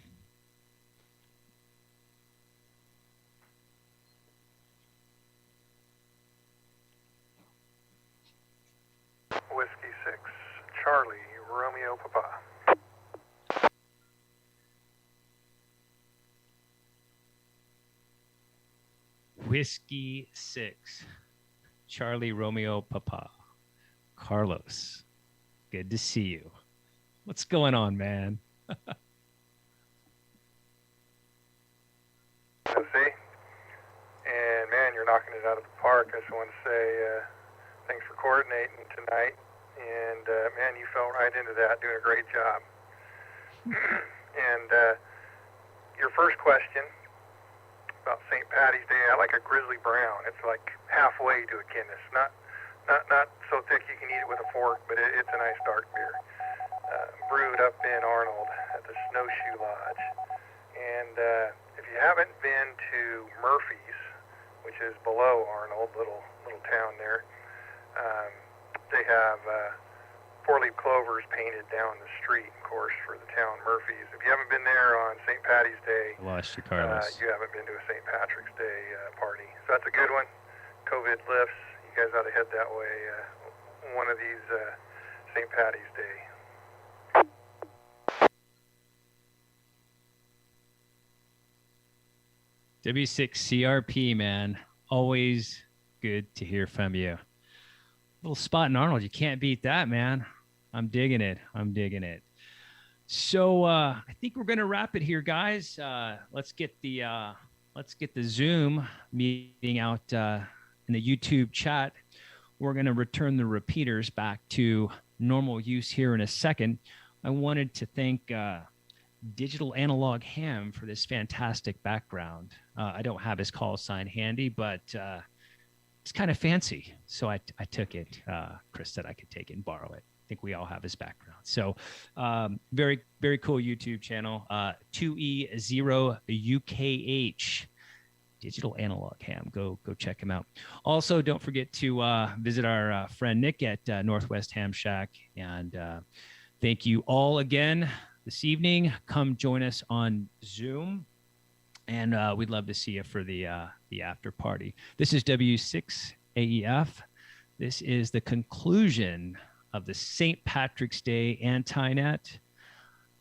Whiskey 6, Charlie, Romeo Papa.
Whiskey 6, Charlie Romeo Papa. Carlos, good to see you. What's going on, man?
See? And man, you're knocking it out of the park. I just want to say thanks for coordinating tonight. And man, you fell right into that, doing a great job. And your first question about St. Patty's Day, I like a Grizzly Brown. It's like halfway to a Guinness. Not so thick you can eat it with a fork, but it's a nice dark beer. Brewed up in Arnold at the Snowshoe Lodge. And if you haven't been to Murphy's, which is below Arnold, little town there, they have four-leaf clovers painted down the street, of course, for the town Murphy's. If you haven't been there on St. Patty's Day,
Lost you, Carlos.
you haven't been to a St. Patrick's Day party. So that's a good one. COVID lifts. You guys ought to head that way one of these St. Patty's Day.
W6CRP, man. Always good to hear from you. Little spot in Arnold. You can't beat that, man. I'm digging it. So I think we're gonna wrap it here, guys. Let's get the Zoom meeting out in the YouTube chat. We're gonna return the repeaters back to normal use here in a second. I wanted to thank Digital Analog Ham for this fantastic background. I don't have his call sign handy, but it's kind of fancy. So I took it. Chris said I could take it and borrow it. I think we all have his background. So very, very cool YouTube channel. 2E0UKH. Digital Analog Ham. Go check him out. Also, don't forget to visit our friend Nick at Northwest Ham Shack. And thank you all again this evening. Come join us on Zoom, and we'd love to see you for the after party. This is W6AEF. This is the conclusion of the St. Patrick's Day Anti-Net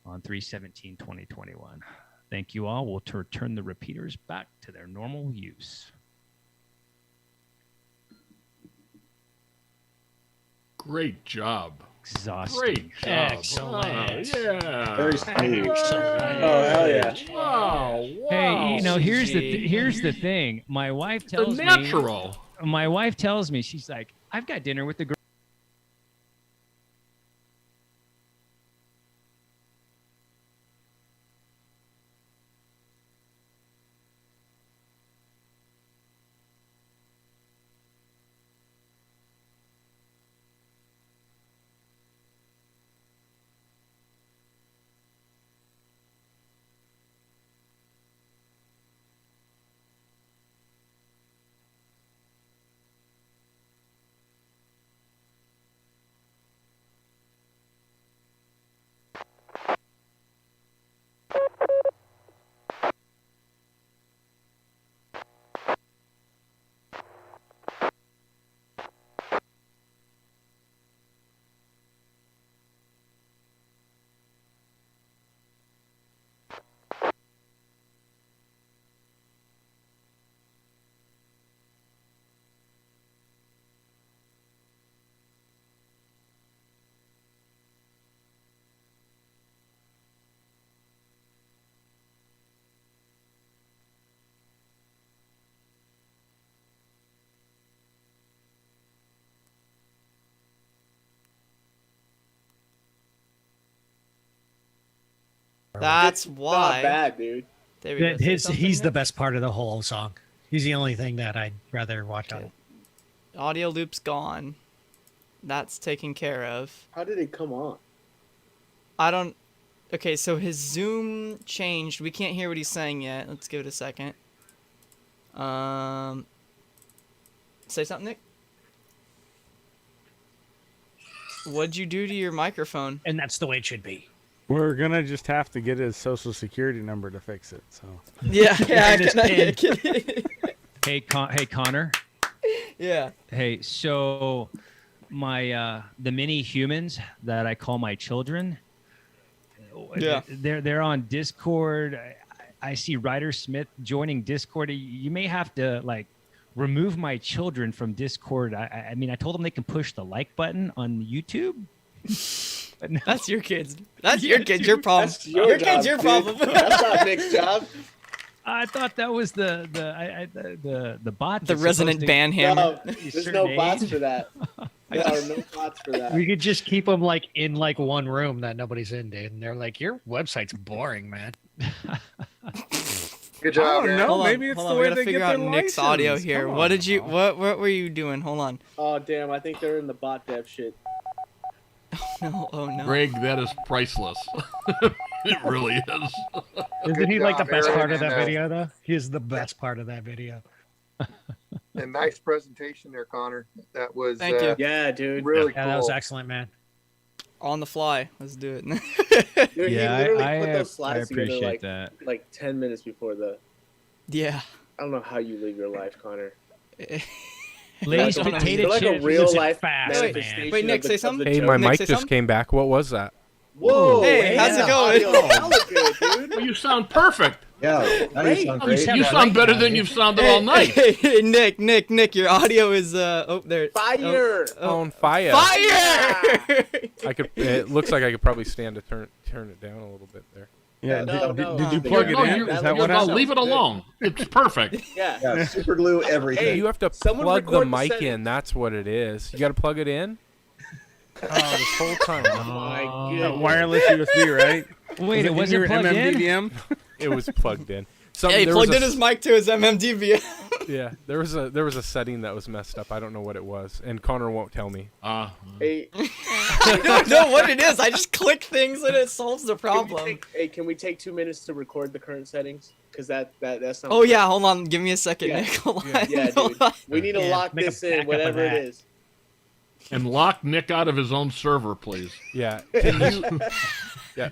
on 3/17/2021. Thank you all. We'll turn the repeaters back to their normal use.
Great job.
Exhausting.
Great job.
Excellent.
Wow, yeah.
Very smooth.
Oh, hell yeah.
Wow.
Hey, you know,
GG.
here's the thing. My wife tells me.
Natural.
My wife tells me, she's like, I've got dinner with the girl.
That's why.
Not bad, dude.
There we go. Say something,
He's the
Nick?
best part of the whole song. He's the only thing that I'd rather watch on.
Audio loop's gone. That's taken care of.
How did it come on?
I don't. Okay, so his zoom changed. We can't hear what he's saying yet. Let's give it a second. Say something, Nick. What'd you do to your microphone?
And that's the way it should be.
We're gonna just have to get his social security number to fix it. So.
Yeah, yeah.
And his
Can
Hey, Connor.
Yeah.
Hey, so my the mini humans that I call my children.
Yeah.
They're on Discord. I see Ryder Smith joining Discord. You may have to like remove my children from Discord. I mean, I told them they can push the like button on YouTube. But no.
That's your kids. That's your kids. Your problem.
That's your job,
kid's your
dude.
problem.
That's not Nick's job.
I thought that was the bot.
The
that's
resident
supposed to-
banhammer.
No,
a
there's
certain
no bots
age.
for that. There are no bots for that.
We could just keep them like in like one room that nobody's in, dude. And they're like, your website's boring, man.
I
Good job,
don't
man.
know.
Hold on,
Maybe it's
hold
the
on. We
way
gotta
they
figure
get
out
their
Nick's audio
license.
here.
Come
What
on
did you?
now.
What were you doing? Hold on.
Oh damn! I think they're in the bot dev shit.
No. Oh no.
Greg, that is priceless. It really is.
Isn't he like the
job,
best
Aaron,
part of that
and,
video, though? He's the best part of that video.
And nice presentation there, Connor. That was
Thank you.
Yeah, dude.
really
Yeah,
cool.
that was excellent, man.
On the fly. Let's do it.
Dude, he
Yeah,
literally put
I
those slides together
appreciate
like
that.
like 10 minutes before the.
Yeah.
I don't know how you live your life, Connor.
Lay's
I don't know.
potato
You're like a
chips.
real
Listen
life
fast, man.
manifestation.
Wait, Nick,
of the-
say
of the
something.
Hey,
joke.
my
Nick,
mic
say
just
something?
came back. What was that?
Whoa!
Hey, how's it going?
Audio hella good, dude.
Well, you sound perfect.
Yeah, now you sound great.
You sound better than you've sounded all night.
Hey, Nick, your audio is oh there.
Fire!
On fire.
Fire!
I could. It looks like I could probably stand to turn it down a little bit there.
Yeah.
No,
Did you
no.
plug it
No,
in?
you-
Is that what
no,
happened?
leave it alone. It's perfect.
Yeah.
Yeah, super glue everything.
Hey, you have to
someone
plug the
record the
mic
setting.
in. That's what it is. You got to plug it in. Oh, this whole time.
My
That
goodness.
wireless USB, right?
Wait, it
Was
wasn't
your
plugged in.
MMDVM?
It was plugged in.
Yeah, he
there was
plugged in
a-
his mic to his MMDV.
Yeah, there was a setting that was messed up. I don't know what it was, and Connor won't tell me.
Hey,
I don't know what it is. I just click things and it solves the problem.
can we take 2 minutes to record the current settings? Because that's not.
Oh yeah, hold on. Give me a second,
Yeah.
Nick. Hold
Yeah.
on.
Yeah,
Hold
dude.
on.
We need to
Yeah,
lock
make a
this in,
backup of
whatever it
that.
is.
And lock Nick out of his own server, please.
Yeah, can you,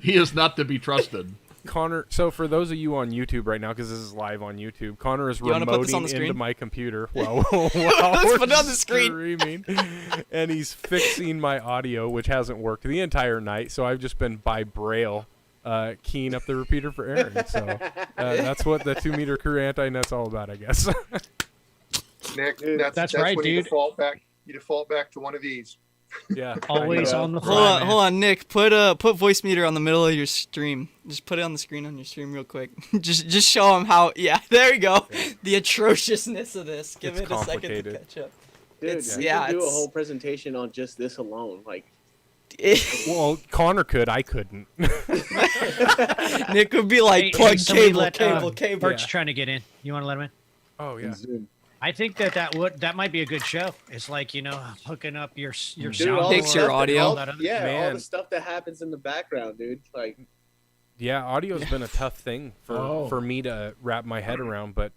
He is not to be trusted.
Connor? So for those of you on YouTube right now, because this is live on YouTube, Connor is
You wanna put this on
remoting
the
into
screen?
my computer while
Let's
we're
put it on the screen.
streaming, and he's fixing my audio, which hasn't worked the entire night. So I've just been by braille keying up the repeater for Aaron. So that's what the 2 meter crew anti-net's all about, I guess.
Nick,
Dude,
that's
that's right,
when you
dude.
default back. You default back to one of these.
Yeah.
Always on the
Hold
fly,
on,
man.
hold on, Nick. Put voice meter on the middle of your stream. Just put it on the screen on your stream real quick. just show them how. Yeah, there you go. The atrociousness of this. Give
It's
it a second to
complicated.
catch up.
Dude,
It's-
we
yeah,
could do a
it's-
whole presentation on just this alone. Like,
Well, Connor could. I couldn't.
Nick would be like, plug
somebody
cable,
let,
cable.
Bert's trying to get in. You want to let him in?
Oh yeah.
I think that might be a good show. It's like, you know, hooking up your
dude,
sound
all the
Picture,
stuff that-
audio.
all-
that other-
yeah, all
Man.
the stuff that happens in the background, dude. Like,
Yeah, audio's been a tough thing
Oh.
for me to wrap my head around, but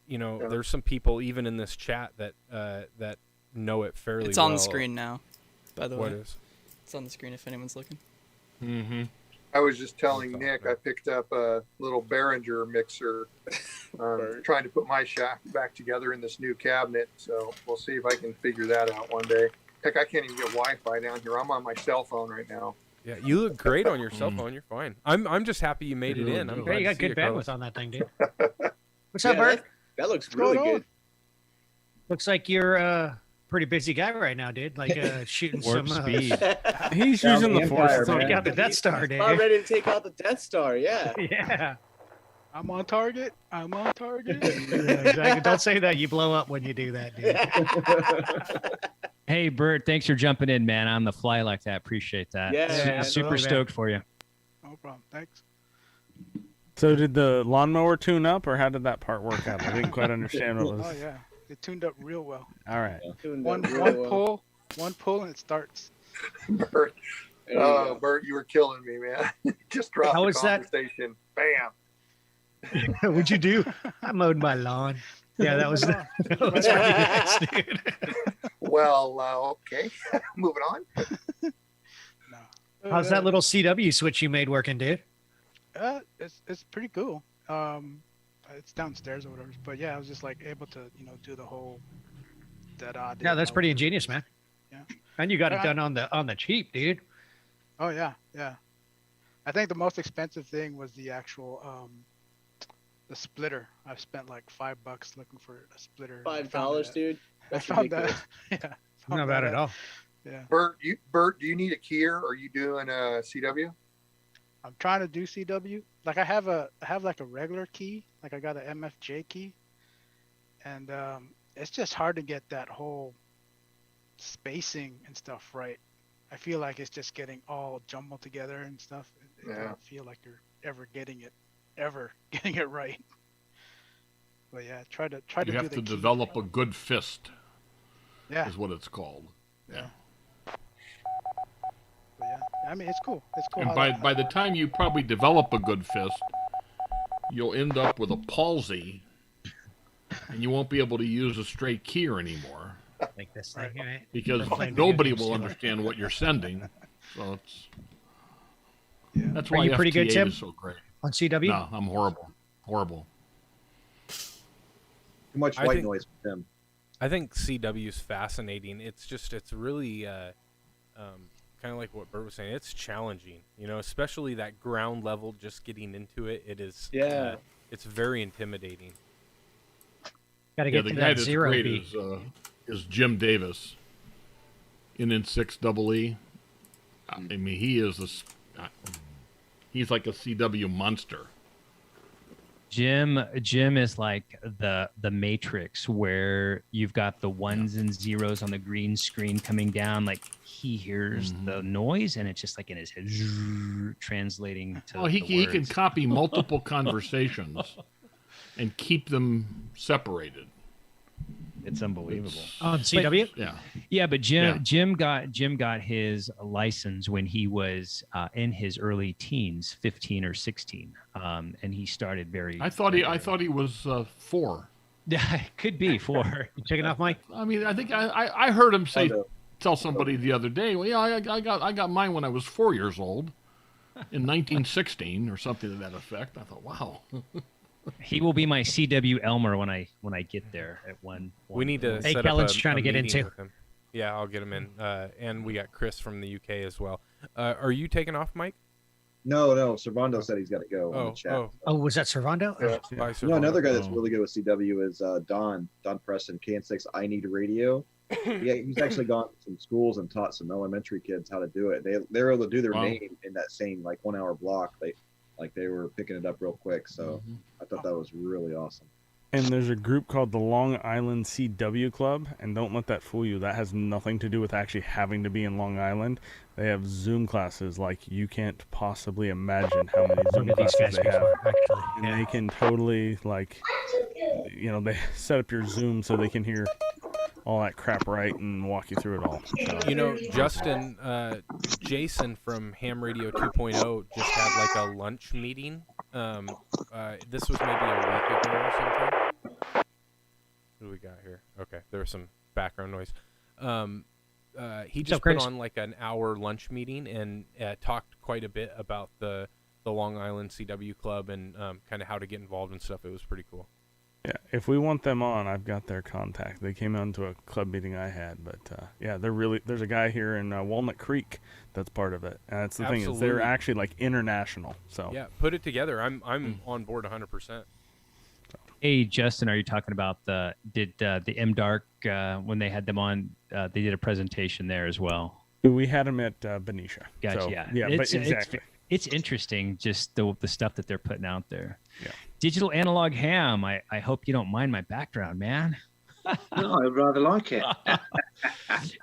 you know, there's some people even in this chat that that know it fairly well.
It's on the screen now, by the
What
way.
is?
It's on the screen if anyone's looking.
Mm-hmm.
I was just telling Nick I picked up a little Behringer mixer, trying to put my shack back together in this new cabinet. So we'll see if I can figure that out one day. Heck, I can't even get Wi-Fi down here. I'm on my cell phone right now.
Yeah, you look great on your cell phone. You're fine. I'm just happy you made it in. I'm
Hey,
glad
you
to
got
see
good
Carlos.
bandwidth on that thing, dude. What's
yeah,
up, Bert?
that looks
What's
really
going on?
good.
Looks like you're a pretty busy guy right now, dude. Like shooting
Warp
some
speed.
He's
Down
using
the
the force.
Empire,
to
Take out the Death Star, dude.
I'm ready to take out the Death Star. Yeah.
Yeah.
I'm on target. I'm on target.
Yeah, exactly. Don't say that. You blow up when you do that, dude.
Hey, Bert, thanks for jumping in, man. On the fly like that. Appreciate that.
Yeah,
Super
absolutely, man.
stoked for you.
No problem. Thanks.
So did the lawnmower tune up, or how did that part work out? I didn't quite understand what was.
Oh yeah, it tuned up real well.
All right.
One pull and it starts.
Bert, Bert, you were killing me, man. Just dropped
How
the
was that?
conversation. Bam.
What'd you do? I mowed my lawn. Yeah, that was that was pretty nice, dude.
Well, okay. Moving on.
How's that little CW switch you made working, dude?
It's pretty cool. It's downstairs or whatever. But yeah, I was just like able to do the whole that.
Yeah, that's pretty ingenious, man.
Yeah.
And you got it
Yeah.
done on the cheap, dude.
Oh yeah. I think the most expensive thing was the actual the splitter. I spent like $5 looking for a splitter.
$5, dude. That's
I found that.
ridiculous.
Yeah.
Not bad at all.
Yeah.
Bert, do you need a keyer? Are you doing a CW?
I'm trying to do CW. Like I have like a regular key. Like I got an MFJ key, and it's just hard to get that whole spacing and stuff right. I feel like it's just getting all jumbled together and stuff. It
Yeah.
doesn't feel like you're ever getting it right. But yeah, try to
You
do
have
the
to
key.
develop a good fist.
Yeah.
Is what it's called. Yeah.
But yeah, I mean it's cool. It's cool.
And
how
by
that-
the time you probably develop a good fist, you'll end up with a palsy, and you won't be able to use a straight keyer anymore
Like this thing, right?
because
We're playing video
nobody
games
will
too.
understand what you're sending. So it's that's
Are
why
you pretty good,
FTA
Tim?
is so great.
On CW?
No, I'm horrible.
Too much
I
white
think-
noise for him.
I think CW is fascinating. It's really kind of like what Bert was saying. It's challenging, especially that ground level. Just getting into it, it is.
Yeah.
It's very intimidating.
Got to
Yeah,
get
the
to
guy
that
that's
zero
great
B.
is Jim Davis in N6EE. I mean, he is he's like a CW monster.
Jim is like the Matrix, where you've got the ones and zeros on the green screen coming down. Like he hears the noise, and it's just like in his head translating to.
Oh, he
the
can
words.
copy multiple conversations and keep them separated.
It's unbelievable.
On CW?
Yeah.
Yeah, but Jim got his license when he was in his early teens, 15 or 16, and he started very.
I thought he was 4.
Yeah, it could be 4.
You checking off, Mike?
I mean, I think I heard him tell somebody the other day. Well, yeah, I got mine when I was 4 years old, in 1916 or something to that effect. I thought, wow.
He will be my CW Elmer when I get there at one.
We need to
Hey,
set
Kellen's
up a
trying to get in
meeting
too.
with him. Yeah, I'll get him in. And we got Chris from the UK as well. Are you taking off, Mike?
No, Servando said he's got to go on the chat.
Oh, was that Servando?
Bye,
No, another guy that's
Servando.
really good with CW is Don Preston, KN6 I Need Radio. Yeah, he's actually gone to some schools and taught some elementary kids how to do it. They're able to do their
Wow.
name in that same like 1 hour block. They were picking it up real quick. So I thought that was really awesome.
And there's a group called the Long Island CW Club, and don't let that fool you. That has nothing to do with actually having to be in Long Island. They have Zoom classes like you can't possibly imagine how many Zoom
One of these
classes
guys
they have.
before, actually.
And
Yeah.
they can totally, like, they set up your Zoom so they can hear all that crap right and walk you through it all. So.
Justin, Jason from Ham Radio 2.0 just had like a lunch meeting. This was maybe a week ago or something. What do we got here? Okay, there was some background noise. He just put on like an hour lunch meeting and talked quite a bit about the Long Island CW Club and kind of how to get involved and stuff. It was pretty cool.
Yeah, if we want them on, I've got their contact. They came on to a club meeting I had, but there's a guy here in Walnut Creek that's part of it. And that's the thing is they're actually like international. So
yeah, put it together. I'm on board 100%.
Hey, Justin, are you talking about the MDark when they had them on? They did a presentation there as well.
We had them at Benicia.
Gotcha.
So,
yeah,
but exactly.
It's interesting, just the stuff that they're putting out there.
Yeah.
Digital Analog Ham. I hope you don't mind my background, man.
No, I'd rather like it.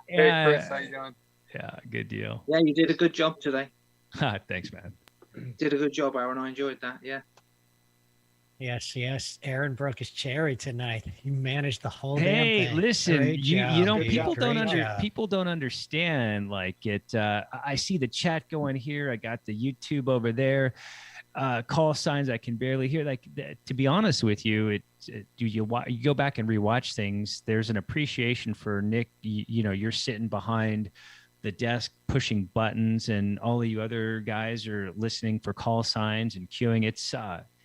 Hey, Chris, how you doing?
Yeah, good deal.
Yeah, you did a good job today.
Thanks, man.
Did a good job, Aaron. I enjoyed that. Yeah.
Yes. Aaron broke his cherry tonight. He managed the whole
Hey,
damn thing.
listen,
Great job,
you know,
dude.
people don't understand. Like it, I see the chat going here. I got the YouTube over there. Call signs I can barely hear. Like to be honest with you, you go back and rewatch things. There's an appreciation for Nick. You're sitting behind the desk pushing buttons, and all of you other guys are listening for call signs and queuing.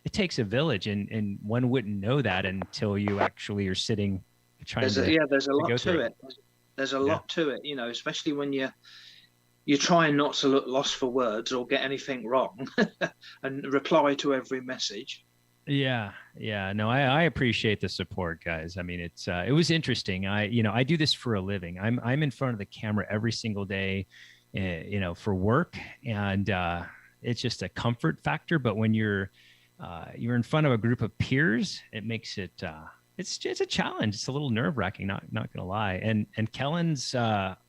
It takes a village, and one wouldn't know that until you actually are sitting trying
there's a lot to it. There's a lot to it, especially when you're trying not to look lost for words or get anything wrong and reply to every message.
Yeah. No, I appreciate the support, guys. I mean, it was interesting. I do this for a living. I'm in front of the camera every single day, for work, and it's just a comfort factor. But when you're in front of a group of peers, it makes it it's a challenge. It's a little nerve wracking, not gonna lie. And Kellen's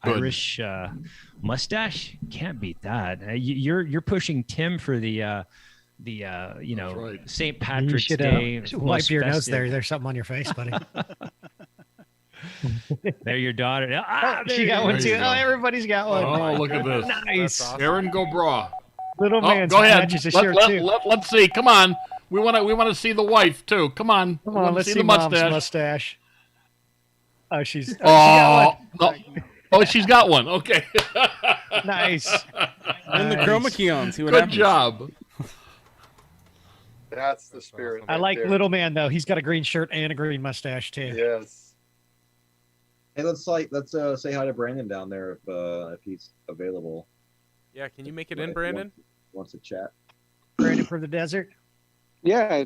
Irish mustache, can't beat that. You're pushing Tim for the St. Patrick's Day.
Wipe your nose there. There's something on your face, buddy.
There, your daughter.
She got one too. Oh, everybody's got one.
Oh, look at this.
Nice.
Awesome. Aaron Gobra.
Little man.
Go ahead.
Matches his shirt too.
Let's see. Come on. We want to see the wife too. Come on.
Come on, let's
see
see
the
Mom's
mustache.
mustache. Oh, she's.
She got one. Oh, she's got one. Okay.
Nice.
And the chroma key on. See what
Good
happens.
job.
That's the spirit.
I like little man though. He's got a green shirt and a green mustache too.
Yes.
Hey, let's say hi to Brandon down there if he's available.
Yeah, can you make it in, Brandon?
Wants to chat.
Brandon from the desert.
Yeah,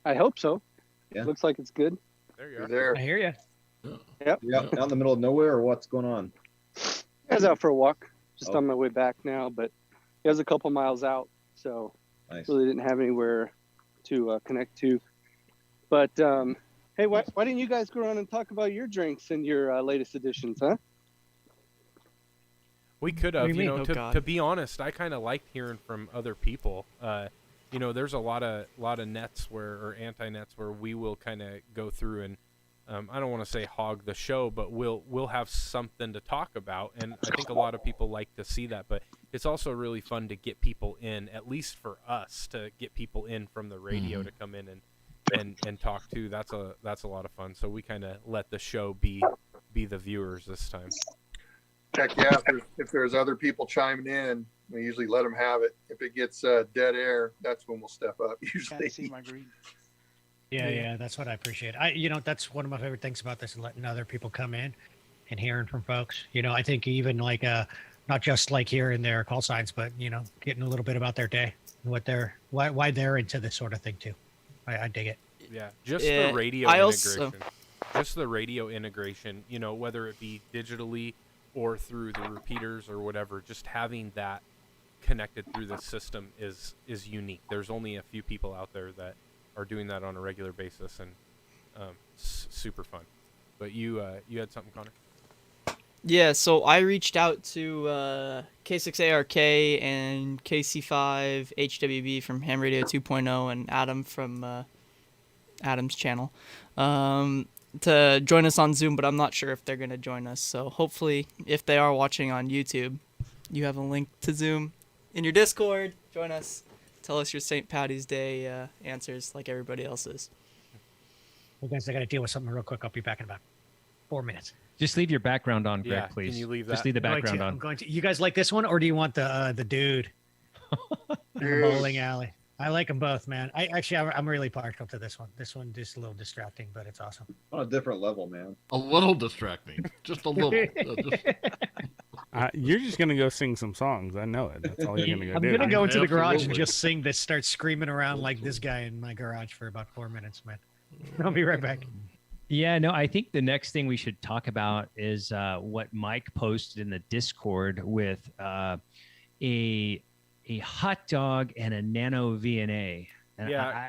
I hope so.
Yeah.
Looks like it's good.
There you
You're
are.
there.
I hear you.
Yep.
You out in the middle of nowhere, or what's going on?
I was out for a walk, just
Oh.
on my way back now, but it was a couple miles out, so
Nice.
really didn't have anywhere to connect to. But hey, why didn't you guys go around and talk about your drinks and your latest editions, huh?
We could have,
What do you mean? Oh,
to
God.
be honest, I kind of liked hearing from other people. There's a lot of nets or anti-nets where we will kind of go through and I don't want to say hog the show, but we'll have something to talk about, and I think a lot of people like to see that. But it's also really fun to get people in, at least for us, to get people in from the radio to come in and talk to. That's a lot of fun. So we kind of let the show be the viewers this time.
Heck yeah! If there's other people chiming in, we usually let them have it. If it gets dead air, that's when we'll step up. Usually.
Can't see my green.
Yeah, that's what I appreciate. That's one of my favorite things about this, letting other people come in and hearing from folks. I think even like not just like hearing their call signs, but getting a little bit about their day and why they're into this sort of thing too. I dig it.
Yeah, just
Yeah,
the radio
I
integration.
also
just the radio integration, you know, whether it be digitally or through the repeaters or whatever, just having that connected through the system is unique. There's only a few people out there that are doing that on a regular basis, and super fun. But you had something, Connor?
Yeah, so I reached out to K6ARK and KC5 HWB from Ham Radio 2.0 and Adam from Adam's channel to join us on Zoom, but I'm not sure if they're going to join us. So hopefully, if they are watching on YouTube, you have a link to Zoom in your Discord. Join us. Tell us your St. Patty's Day answers like everybody else's.
Well, guys, I got to deal with something real quick. I'll be back in about 4 minutes.
Just leave your background on, Greg,
Yeah,
please.
can you leave
Just
that?
leave the
I'm
background on.
going to. You guys like this one, or do you want the dude in the bowling alley? I like them both, man. I'm really partial to this one. This one just a little distracting, but it's awesome.
On a different level, man.
A little distracting, just a little.
You're just gonna go sing some songs. I know it. That's all you're gonna go
I'm
do.
gonna go into the garage and
Absolutely.
just sing this, start screaming around like this guy in my garage for about 4 minutes, man. I'll be right back.
Yeah, no, I think the next thing we should talk about is what Mike posted in the Discord with a hot dog and a nano VNA. And
Yeah,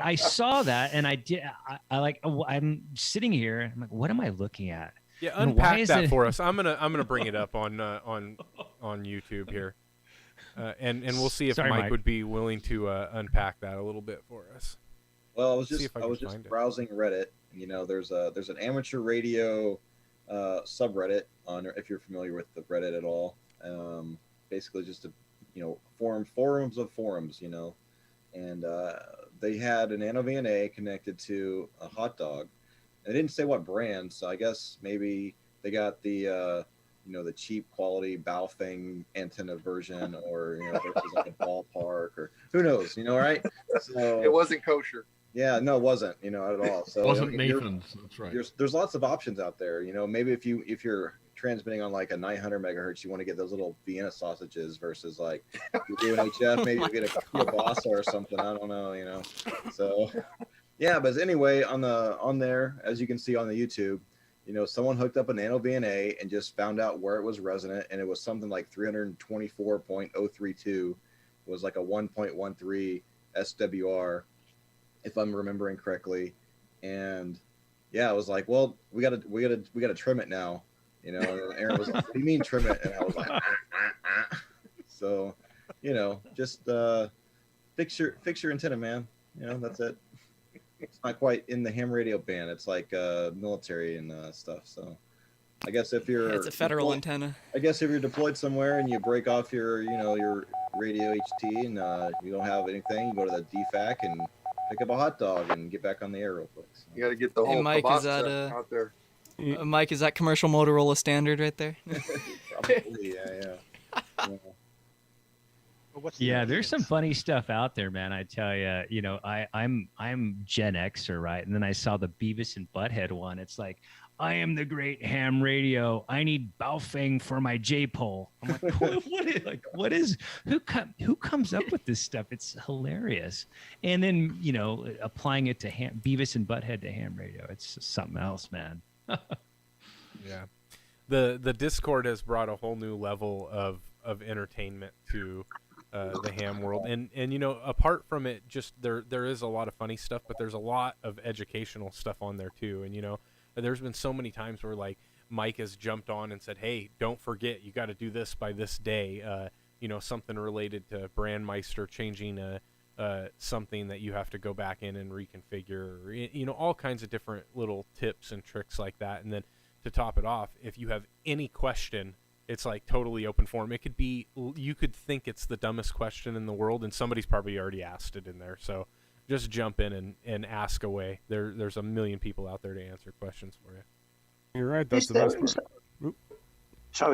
I saw that, and I'm sitting here. I'm like, what am I looking at?
Yeah,
And why
unpack
is
that
it-
for us. I'm gonna bring it up on YouTube here, and we'll see if
Sorry,
Mike
Mike.
would be willing to unpack that a little bit for us.
Well, I was
See
just
if I
I
can
was just
find it.
browsing Reddit. You know, there's an amateur radio subreddit on, if you're familiar with the Reddit at all. Basically, just a forums of forums. You know, and they had an Nano VNA connected to a hot dog. They didn't say what brand, so I guess maybe they got the the cheap quality Baofeng antenna version, or versus like a ballpark, or who knows, right? So
It wasn't kosher.
yeah, no, it wasn't, at all. So
Wasn't
you're-
Nathan's. That's right.
there's lots of options out there. Maybe if you're transmitting on like a 900 megahertz, you want to get those little Vienna sausages versus like you're doing HF, maybe you get a kielbasa or something. I don't know, So yeah, but anyway, on there, as you can see on the YouTube, someone hooked up a Nano VNA and just found out where it was resonant, and it was something like 324.032 was like a 1.13 SWR, if I'm remembering correctly. And yeah, I was like, well, we gotta trim it now, And Aaron was like, what do you mean trim it? And I was like, So, just fix your antenna, man. That's it. It's not quite in the ham radio band. It's like military and stuff. So I guess if you're
It's a federal antenna.
I guess if you're deployed somewhere and you break off your your radio HT and you don't have anything, you go to the DFAC and pick up a hot dog and get back on the air real quick. So.
You got to get the
Hey,
whole
Mike,
kebab
is that
set out there.
Mike, is that commercial Motorola standard right there?
Probably, yeah.
Yeah, there's some funny stuff out there, man. I tell you, I'm Gen Xer, right? And then I saw the Beavis and Butthead one. It's like, I am the great ham radio. I need Baofeng for my J-pole. I'm like, who comes up with this stuff? It's hilarious. And then, applying it to Beavis and Butthead to ham radio. It's just something else, man.
Yeah. The Discord has brought a whole new level of entertainment to the ham world, and apart from it, just there is a lot of funny stuff, but there's a lot of educational stuff on there too. And there's been so many times where like Mike has jumped on and said, hey, don't forget, you got to do this by this day, something related to Brandmeister changing something that you have to go back in and reconfigure, or, all kinds of different little tips and tricks like that. And then to top it off, if you have any question, it's like totally open forum. It could be, you could think it's the dumbest question in the world, and somebody's probably already asked it in there. So just jump in and ask away. There's a million people out there to answer questions for you.
You're right. That's the best part.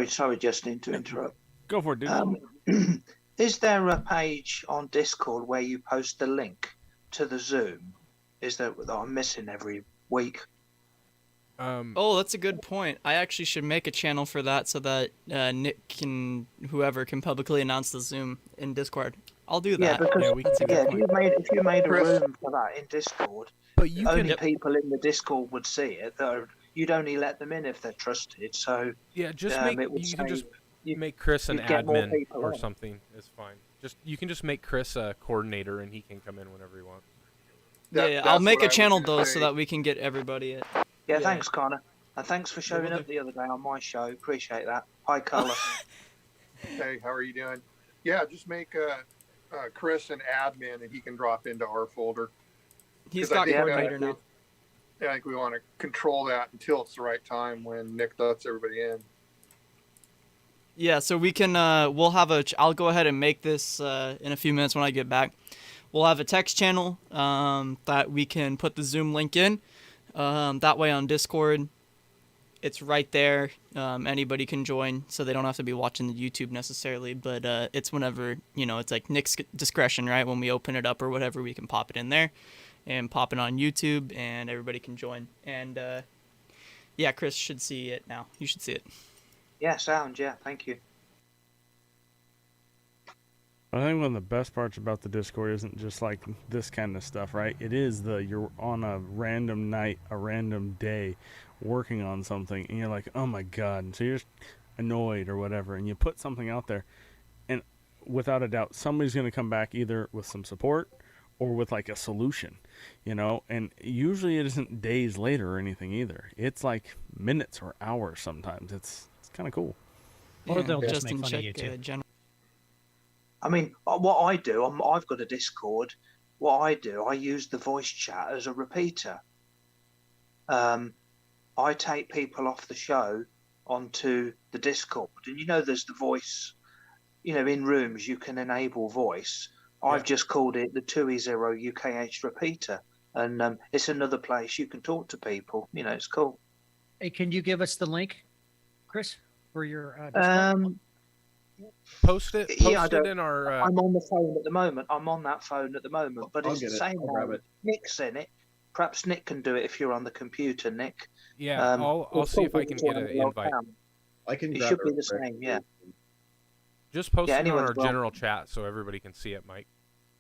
Sorry, Justin, to interrupt.
Go for it, dude.
Is there a page on Discord where you post the link to the Zoom? Is that I'm missing every week?
Oh, that's a good point. I actually should make a channel for that so that Nick whoever can publicly announce the Zoom in Discord. I'll do that.
Yeah, because
That's a good point.
if you made a room for that in Discord,
but you
only people in the Discord would see it. You'd only let them in if they're trusted. So
yeah, just you can just make Chris an
you'd get more
admin
people
or
in.
something. It's fine. You can just make Chris a coordinator and he can come in whenever he wants.
Yeah, I'll make a channel though so that we can get everybody in.
Yeah, thanks, Connor. And thanks for showing up the other day on my show. Appreciate that. Hi, Carlos.
Hey, how are you doing? Yeah, just make Chris an admin and he can drop into our folder.
He's
'Cause I
got
think,
coordinator now.
I think we want to control that until it's the right time when Nick lets everybody in.
Yeah, so we can we'll have I'll go ahead and make this in a few minutes when I get back. We'll have a text channel that we can put the Zoom link in. That way on Discord, it's right there. Anybody can join, so they don't have to be watching the YouTube necessarily. But it's whenever, it's like Nick's discretion, right? When we open it up or whatever, we can pop it in there and pop it on YouTube, and everybody can join. And yeah, Chris should see it now. You should see it.
Yeah, sound. Yeah, thank you.
I think one of the best parts about the Discord isn't just like this kind of stuff, right? It is you're on a random night, a random day, working on something, and you're like, oh my god, and so you're just annoyed or whatever, and you put something out there, and without a doubt, somebody's going to come back either with some support or with like a solution, and usually it isn't days later or anything either. It's like minutes or hours sometimes. It's kind of cool.
Or they'll just
Justin,
make fun of you
check,
too.
I mean, what I do, I've got a Discord. What I do, I use the voice chat as a repeater. I take people off the show onto the Discord, and there's the voice. In rooms you can enable voice. I've just called it the 2E0 UKH repeater, and it's another place you can talk to people. It's cool.
Hey, can you give us the link, Chris, for your Discord?
Post it in our.
I'm on the phone at the moment. I'm on that phone at the moment, but
I'll
it's the
get it.
same
I'll grab
one.
it.
Nick's in it. Perhaps Nick can do it if you're on the computer, Nick.
Yeah, I'll see if I can get an invite.
I can.
It
grab
should
it
be the
real quick.
same, yeah.
Just post it on
anyone's
our
welcome.
general chat so everybody can see it, Mike.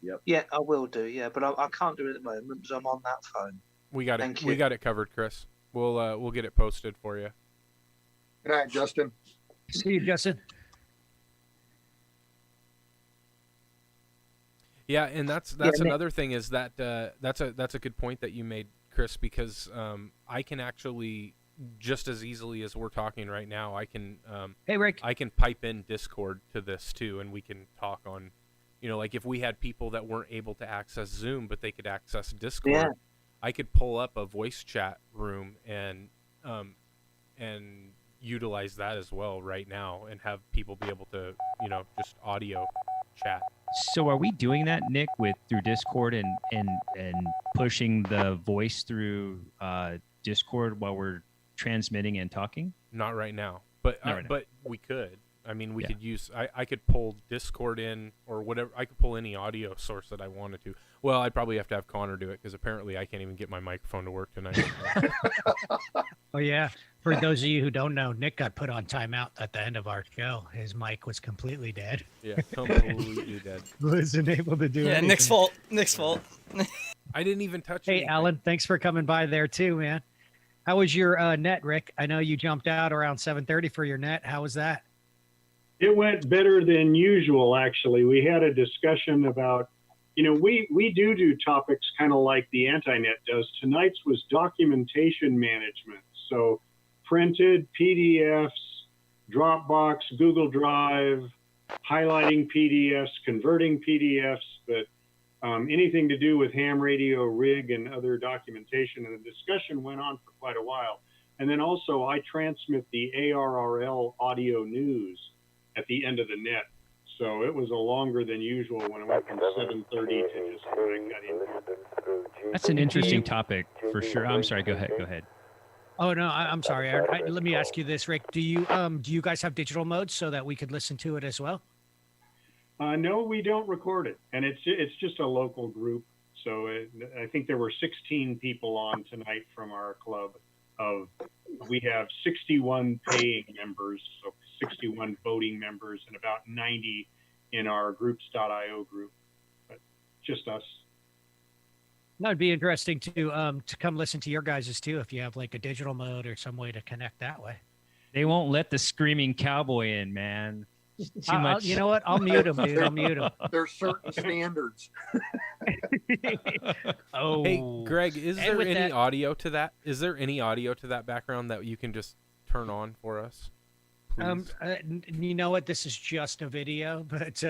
Yep.
Yeah, I will do. Yeah, but I can't do it at the moment because I'm on that phone.
We got
Thank
it.
you.
We got it covered, Chris. We'll get it posted for you.
Good night, Justin.
See you, Justin.
Yeah, and that's
Nick.
another thing is that that's a good point that you made, Chris, because I can actually just as easily as we're talking right now, I can
Hey, Rick.
I can pipe in Discord to this too, and we can talk on, like if we had people that weren't able to access Zoom but they could access Discord,
Yeah.
I could pull up a voice chat room and utilize that as well right now and have people be able to just audio chat.
So are we doing that, Nick, through Discord and pushing the voice through Discord while we're transmitting and talking?
Not right now, but
Not right now.
but we could. I mean, we
Yeah.
could use. I could pull Discord in or whatever. I could pull any audio source that I wanted to. Well, I'd probably have to have Connor do it because apparently I can't even get my microphone to work tonight.
Oh yeah. For those of you who don't know, Nick got put on timeout at the end of our show. His mic was completely dead.
Yeah, completely dead.
Wasn't able to do
Yeah,
anything.
Nick's fault. Nick's fault.
I didn't even touch.
Hey,
anything.
Alan, thanks for coming by there too, man. How was your net, Rick? I know you jumped out around 7:30 for your net. How was that?
It went better than usual, actually. We had a discussion about, we do topics kind of like the Antinet does. Tonight's was documentation management. So printed PDFs, Dropbox, Google Drive, highlighting PDFs, converting PDFs, but anything to do with ham radio rig and other documentation. And the discussion went on for quite a while. And then also I transmit the ARRL audio news at the end of the net. So it was a longer than usual when it went from 7:30 to just when I got in here.
That's an interesting topic for sure. I'm sorry. Go ahead.
Oh no, I'm sorry. Let me ask you this, Rick. Do you guys have digital modes so that we could listen to it as well?
No, we don't record it, and it's just a local group. So I think there were 16 people on tonight from our club. we have 61 paying members, so 61 voting members, and about 90 in our groups.io group. But just us.
That'd be interesting to come listen to your guys's too, if you have like a digital mode or some way to connect that way.
They won't let the screaming cowboy in, man. Too much.
You know what? I'll mute him, dude. I'll mute him.
There's certain standards.
Oh.
Hey, Greg, is
And
there
with
any
that-
audio to that? Is there any audio to that background that you can just turn on for us? Please?
You know what? This is just a video, but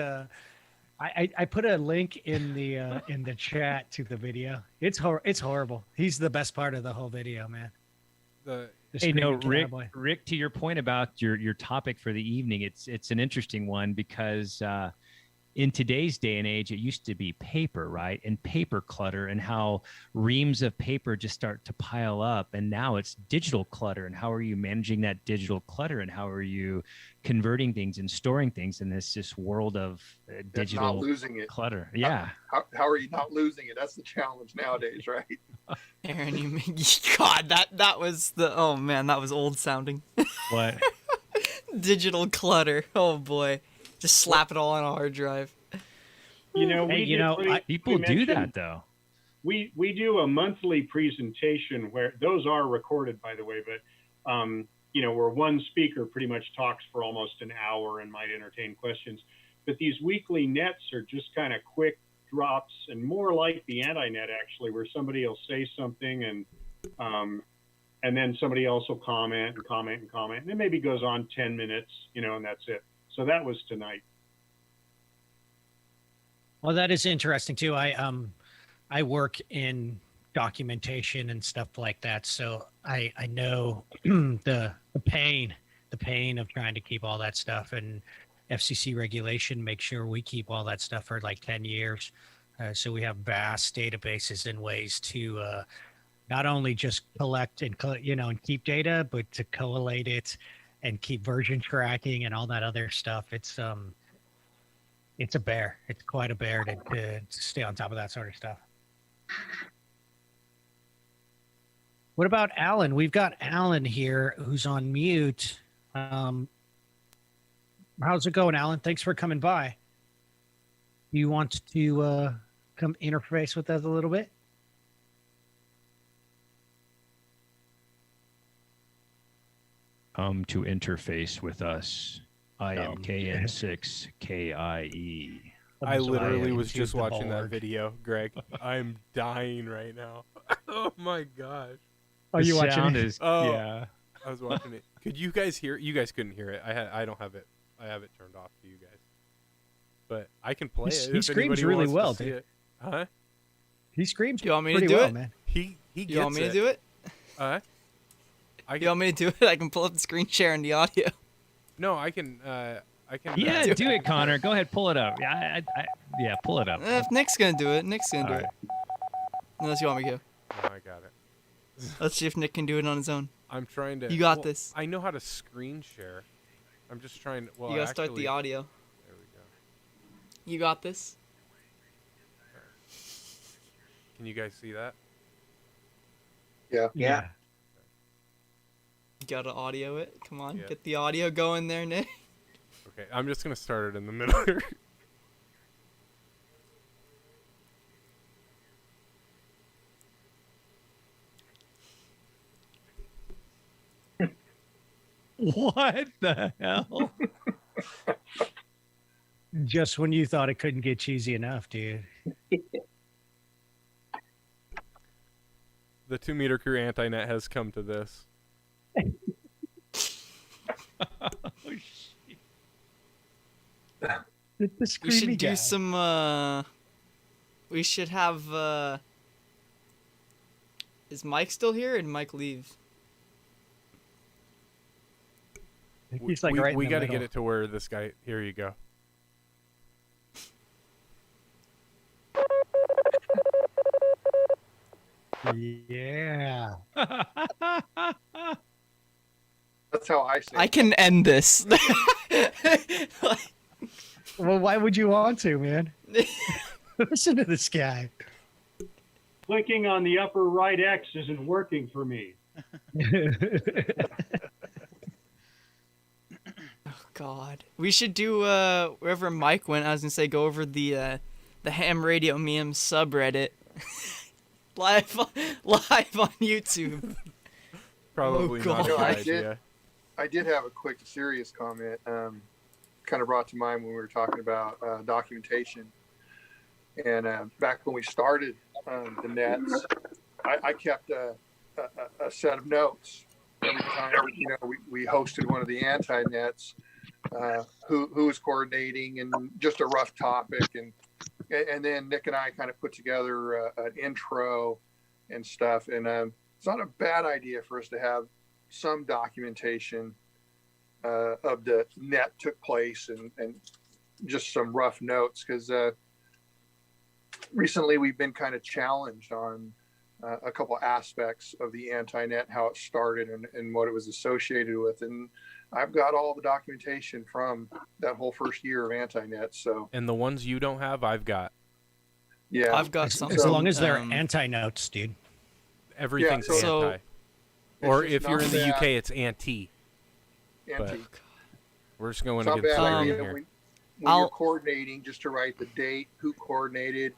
I put a link in the chat to the video. It's horrible. He's the best part of the whole video, man.
Hey, no,
screaming cowboy.
Rick, to your point about your topic for the evening, it's an interesting one because in today's day and age, it used to be paper, right? And paper clutter, and how reams of paper just start to pile up. And now it's digital clutter. And how are you managing that digital clutter? And how are you converting things and storing things in this world of digital
not losing it.
clutter? Yeah.
How are you not losing it? That's the challenge nowadays, right?
Aaron, God, that was oh man, that was old sounding.
What?
Digital clutter. Oh boy. Just slap it all on a hard drive.
You know,
people do that though.
We do a monthly presentation where those are recorded, by the way, but you know, where one speaker pretty much talks for almost an hour and might entertain questions. But these weekly nets are just kind of quick drops, and more like the anti-net actually, where somebody will say something and then somebody else will comment, and it maybe goes on 10 minutes, you know, and that's it. So that was tonight.
Well, that is interesting too. I work in documentation and stuff like that, so I know the pain of trying to keep all that stuff, and FCC regulation makes sure we keep all that stuff for like 10 years. So we have vast databases and ways to not only just collect and and keep data, but to collate it and keep version tracking and all that other stuff. It's a bear. It's quite a bear to stay on top of that sort of stuff. What about Alan? We've got Alan here who's on mute. How's it going, Alan? Thanks for coming by. You want to come interface with us a little bit?
Come to interface with us. I am KN6KIE.
I literally was just watching that video, Greg. I'm dying right now. Oh my gosh.
Are you watching it?
Yeah. I was watching it. Could you guys hear it? You guys couldn't hear it. I don't have it. I have it turned off to you guys. But I can play it.
He
if
screams
anybody
really
wants
well,
to see
dude.
it. Huh?
He screams.
Do you want me to
pretty
do
well,
it?
man.
He gets
You want me to do it?
You
want me to do it? I can pull up the screen share and the audio.
No, I can.
Yeah, do it, Connor. Go ahead, pull it up. Yeah, yeah, pull it up.
If Nick's gonna do it, Nick's gonna do
All
it. Unless you want me to.
No, I got it.
Let's see if Nick can do it on his own.
I'm trying to.
You got
well,
this.
I know how to screen share. I'm just trying to. Well,
You gotta start
actually-
the audio.
There we go.
You got this.
Can you guys see that?
Yeah.
Yeah. You gotta audio it. Come on,
Yeah.
get the audio going there, Nick.
Okay, I'm just gonna start it in the middle.
What the hell? Just when you thought it couldn't get cheesy enough, dude.
The 2 Meter Crew anti-net has come to this.
The
We should
screamy
do
guy.
some. We should have. Is Mike still here? Or did Mike leave?
He's like right in
we
the
got to
middle.
get it to where this guy. Here you go.
Yeah.
That's how I say
I can end this.
Well, why would you want to, man? Listen to this guy.
Clicking on the upper right X isn't working for me.
God, we should do wherever Mike went. I was gonna say go over the ham radio memes subreddit live on YouTube.
Probably
Oh,
not a
God.
good
I
idea.
did have a quick serious comment. Kind of brought to mind when we were talking about documentation. And back when we started the nets, I kept a set of notes every time we hosted one of the anti-nets. Who was coordinating and just a rough topic, and then Nick and I kind of put together an intro and stuff. And it's not a bad idea for us to have some documentation of the net took place and just some rough notes, because recently we've been kind of challenged on a couple aspects of the anti-net, how it started and what it was associated with. And I've got all the documentation from that whole first year of anti-net. So,
And the ones you don't have, I've got.
yeah,
I've got some.
As long as they're anti-notes, dude.
Everything's
so-
anti. Or
It's
if
just
you're in
not
the
bad.
UK, it's anti. But
Anti.
we're just going
It's
to
not
get
bad
clear
idea
in here.
when you're coordinating, just to write the date, who coordinated,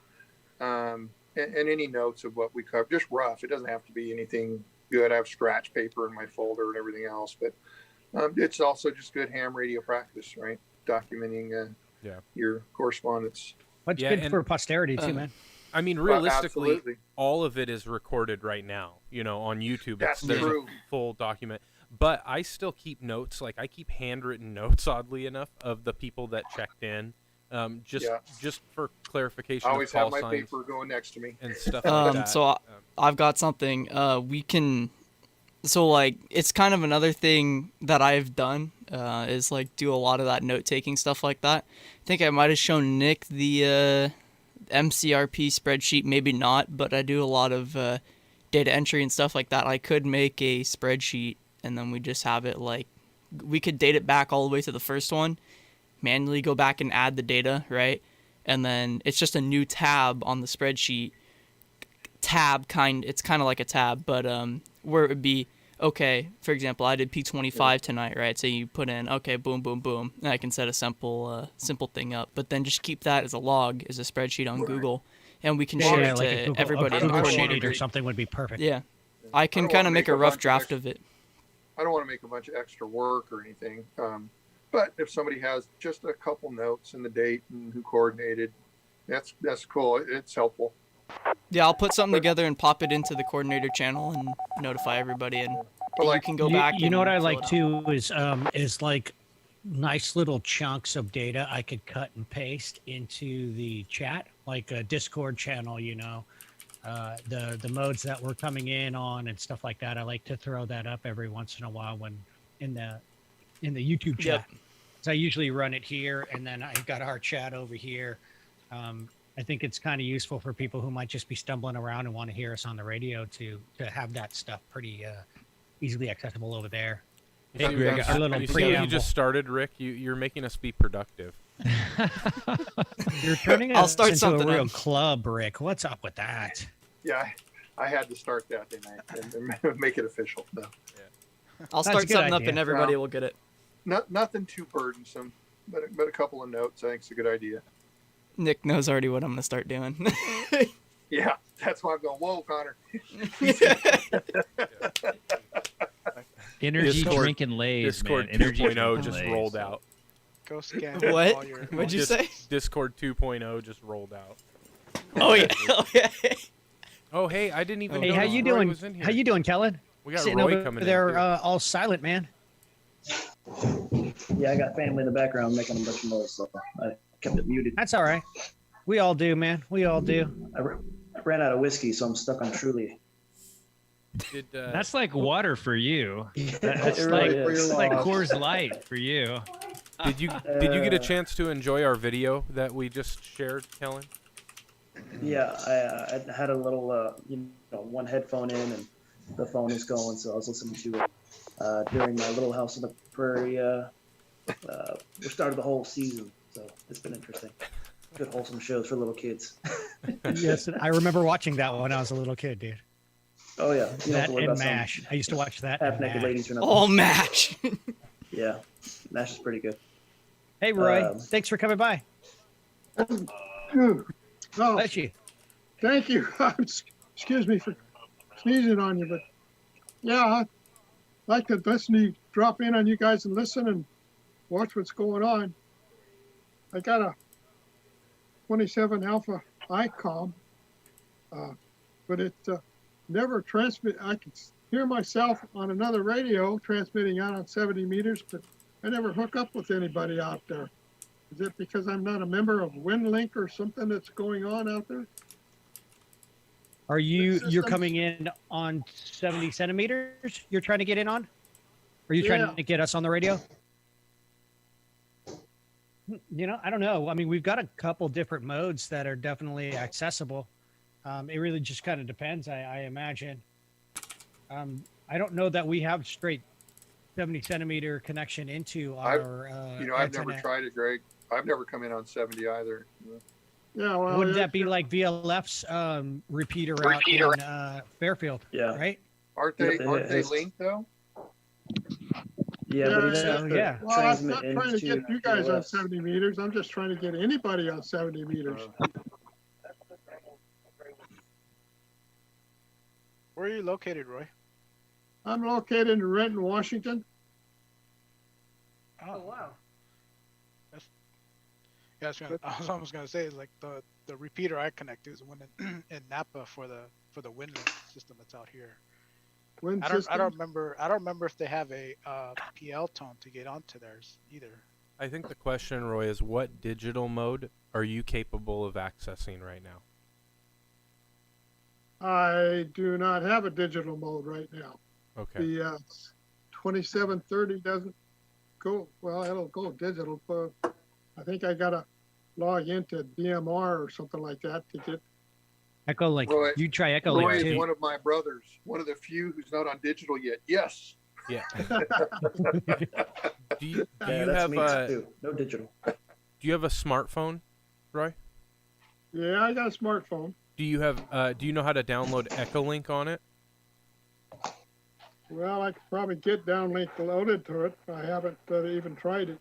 and any notes of what we covered. Just rough. It doesn't have to be anything good. I have scratch paper in my folder and everything else, but it's also just good ham radio practice, right? Documenting your correspondence.
What's
Yeah,
good
and-
for posterity too, man.
I mean,
Well,
realistically,
absolutely.
all of it is recorded right now. On YouTube.
That's
There's
true.
a full document. But I still keep notes. Like, I keep handwritten notes, oddly enough, of the people that checked in. Just for clarification
I
of
always
call
have my
signs
paper going next to me.
and stuff like that.
So I've got something. We can. So like, it's kind of another thing that I've done is like do a lot of that note taking stuff like that. I think I might have shown Nick the MCRP spreadsheet, maybe not, but I do a lot of data entry and stuff like that. I could make a spreadsheet and then we just have it like, we could date it back all the way to the first one, manually go back and add the data, right? And then it's just a new tab on the spreadsheet. It's kind of like a tab, but where it would be, okay, for example, I did P25 tonight, right? So you put in, okay, boom, boom, boom, and I can set a simple thing up. But then just keep that as a log, as a spreadsheet on Google, and we can share it
like a
to
Google,
everybody.
a
in the
Google
coordinator
sheet or
group.
something would be perfect.
Yeah, I can
don't
kind
wanna
of make
make
a
a
rough
bunch of
draft of it.
I don't want to make a bunch of extra work or anything. But if somebody has just a couple notes and the date and who coordinated, that's cool. It's helpful.
Yeah, I'll put something together and pop it into the coordinator channel and notify everybody, and you can go back.
You know what
and
I
fill
like
it out.
too is like nice little chunks of data I could cut and paste into the chat, like a Discord channel. The modes that we're coming in on and stuff like that. I like to throw that up every once in a while when in the YouTube chat. So I usually run it here, and then I've got our chat over here. I think it's kind of useful for people who might just be stumbling around and want to hear us on the radio to have that stuff pretty easily accessible over there.
You
Hey,
see
Greg,
what
our little
you see what you
preamble.
just started, Rick? You're making us be productive.
You're turning
I'll
us
start
into
something
a real
up.
club, Rick. What's up with that?
Yeah, I had to start that tonight and make it official. So.
I'll
That's a
start
good
something up
idea.
and everybody
Well,
will get it.
Nothing too burdensome, but a couple of notes I think is a good idea.
Nick knows already what I'm gonna start doing.
Yeah, that's why I'm going, whoa, Connor.
Energy
Discord-
drinking lays,
Discord
man. Energy
2.0
drinking
just
lays.
rolled out.
Go scan
What?
all your.
What'd you say?
Discord 2.0 just rolled out.
Oh yeah. Oh yeah.
Oh hey, I didn't even.
Hey, how
notice
you
Roy
doing?
was in here.
How you doing, Kellen?
We got
Sitting
Roy
over
coming in,
there,
too.
all silent, man.
Yeah, I got family in the background making a bunch of noise, so I kept it muted.
That's all right. We all do, man. We all do.
I ran out of whiskey, so I'm stuck on Truly.
That's like water for you. That's
It
like
really is.
it's like Coors Light for you.
Did you get a chance to enjoy our video that we just shared, Kellen?
Yeah, I had a little, one headphone in, and the phone is going, so I was listening to it during my Little House on the Prairie. We started the whole season, so it's been interesting. Good wholesome shows for little kids.
Yes, I remember watching that when I was a little kid, dude.
Oh yeah, you don't have
That
to worry
and
about some
MASH. I used to watch that.
half
and
naked
MASH.
ladies or nothing.
Oh, MASH.
Yeah, MASH is pretty good.
Hey, Roy.
Um,
Thanks for coming by.
Oh,
Bless you.
thank you. Excuse me for sneezing on you, but yeah, I'd like to listen to you, drop in on you guys and listen and watch what's going on. I got a 27 Alpha ICOM, but it never transmit. I can hear myself on another radio transmitting out on 70 meters, but I never hook up with anybody out there. Is it because I'm not a member of WinLink or something that's going on out there?
Are you're
system-
coming in on 70 centimeters? You're trying to get in on? Are you
Yeah.
trying to get us on the radio? You know, I don't know. I mean, we've got a couple different modes that are definitely accessible. It really just kind of depends, I imagine. I don't know that we have straight 70 centimeter connection into our.
I've never
antenna.
tried it, Greg. I've never come in on 70 either.
Yeah, well,
Wouldn't that be like VLF's repeater out in Fairfield?
Yeah.
Right?
Aren't
Yep,
they
it
aren't they
is.
linked though?
Yeah, but he
so,
doesn't
yeah.
Well, I'm
transmit
not trying to
into
get you guys on
PLS.
70 meters. I'm just trying to get anybody on 70 meters.
Where are you located, Roy?
I'm located in Renton, Washington.
Oh wow. Yeah, I was almost gonna say like the repeater I connect to is one in Napa for the WinLink system that's out here.
Wind
I don't
system.
remember if they have a PL tone to get onto theirs either.
I think the question, Roy, is what digital mode are you capable of accessing right now?
I do not have a digital mode right now.
Okay.
The 2730 doesn't go, well, it'll go digital, but I think I got to log into DMR or something like that to get.
Echolink.
Roy-
You try
Roy
Echolink
is
too.
one of my brothers, one of the few who's not on digital yet. Yes.
Yeah. Do you
Yeah, that's
have
me too. No digital.
do you have a smartphone, Roy?
Yeah, I got a smartphone.
Do you have do you know how to download Echolink on it?
Well, I could probably get downlink loaded to it. I haven't even tried it.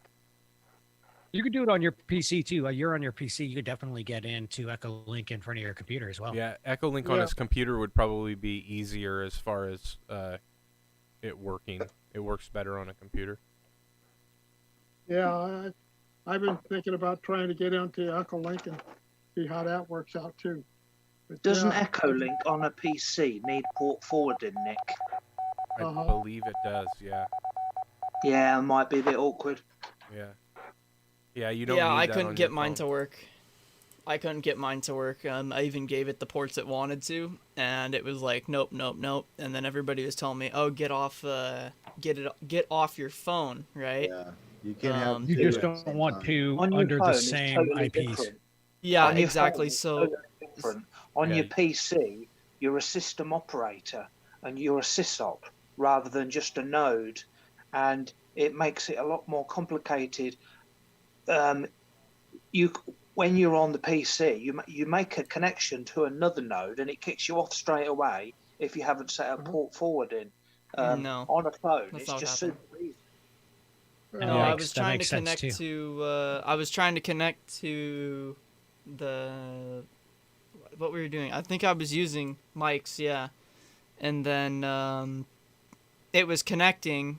You could do it on your PC too. You're on your PC. You could definitely get into Echolink in front of your computer as well.
Yeah, Echolink on
Yeah.
his computer would probably be easier as far as it working. It works better on a computer.
Yeah, I've been thinking about trying to get into Echolink and see how that works out too. But
Doesn't
yeah,
Echolink on a PC need port forwarding, Nick?
I
Uh-huh.
believe it does. Yeah.
Yeah, it might be a bit awkward.
Yeah. Yeah, you don't.
Yeah,
need
I
that
couldn't
on
get
your
mine
phone.
to work. I couldn't get mine to work. I even gave it the ports it wanted to, and it was like, nope, nope, nope. And then everybody was telling me, oh, get off your phone, right?
Yeah, you can't have.
You
two
just
at the
don't
same
want
time.
two
On your
under
phone,
the
it's
same
totally
IPs.
different.
Yeah,
On your
exactly.
phone, it's
So,
totally different. On
Yeah.
your PC, you're a system operator and you're a sysop rather than just a node, and it makes it a lot more complicated. When you're on the PC, you make a connection to another node and it kicks you off straight away if you haven't set up port forwarding.
No,
on a phone,
that's
it's
not
just
what happened.
super easy.
No, I
makes-
was
that
trying to
makes sense,
connect
too.
to. I was trying to connect to the. What were you doing? I think I was using mics, yeah, and then it was connecting,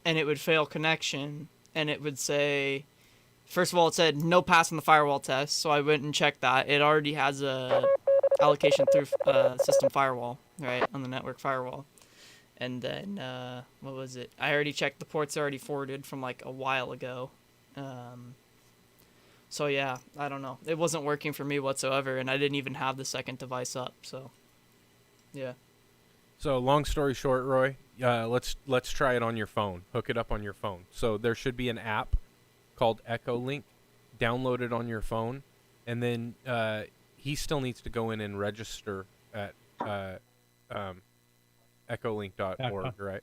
and it would fail connection, and it would say, first of all, it said no passing the firewall test, so I went and checked that. It already has a allocation through system firewall, right, on the network firewall. And then, what was it? I already checked the ports already forwarded from like a while ago. So yeah, I don't know. It wasn't working for me whatsoever, and I didn't even have the second device up, so yeah.
So long story short, Roy, let's try it on your phone. Hook it up on your phone. So there should be an app called Echolink. Download it on your phone, and then he still needs to go in and register at echolink.org, right?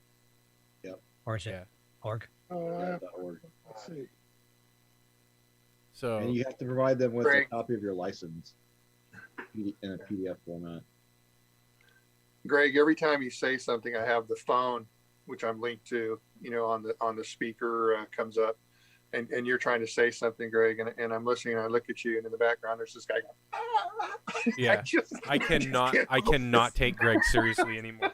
Yep.
Or is it
Yeah.
org?
Oh,
.org.
let's see.
So
And you have to provide them with
Greg.
a copy of your license in a PDF format.
Greg, every time you say something, I have the phone, which I'm linked to, on the speaker comes up, and you're trying to say something, Greg, and I'm listening, and I look at you, and in the background there's this guy going,
Yeah, I cannot take Greg seriously anymore.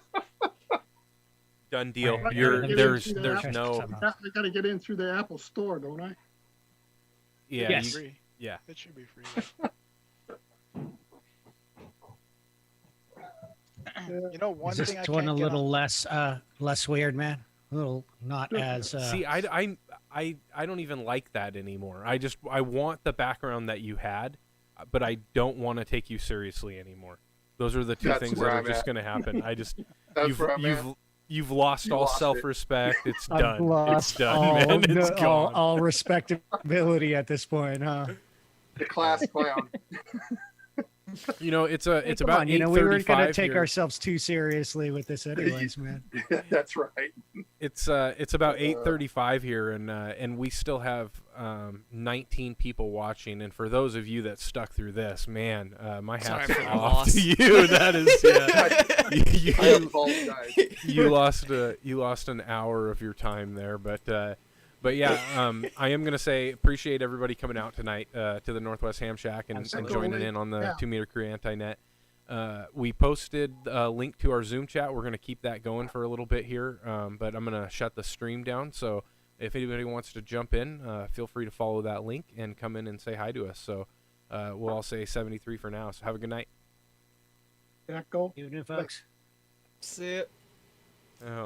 Done deal. There's no.
I got to get in through the Apple Store, don't I?
Yeah.
It's free.
Yeah.
It should be free. One
Is this
thing I
one
can't
a
get
little
on-
less weird, man? A little not as.
See, I don't even like that anymore. I want the background that you had, but I don't want to take you seriously anymore. Those are the two
That's
things
where
that are
I'm
just
at.
going to happen. I just
That's where I'm at.
you've lost
You
all
lost it.
self-respect. It's
I've
done.
lost
It's done,
all,
man. It's gone.
all respectability at this point, huh?
The class clown.
It's
Hey, come
about
on, we weren't going to
8:35
take
here.
ourselves too seriously with this, anyways, man.
That's right.
It's about 8:35 here, and we still have 19 people watching. And for those of you that stuck through this, man, my hat's
Sorry for the
off
loss.
to you. That is,
I apologize.
you lost an hour of your time there, but yeah, I am gonna say appreciate everybody coming out tonight to the Northwest Ham Shack and joining in on the 2 Meter Crew Anti-Net. We posted a link to our Zoom chat. We're gonna keep that going for a little bit here, but I'm gonna shut the stream down. So if anybody wants to jump in, feel free to follow that link and come in and say hi to us. So we'll all say 73 for now. So have a good night.
Echo.
Evening, folks.
See it.
Oh.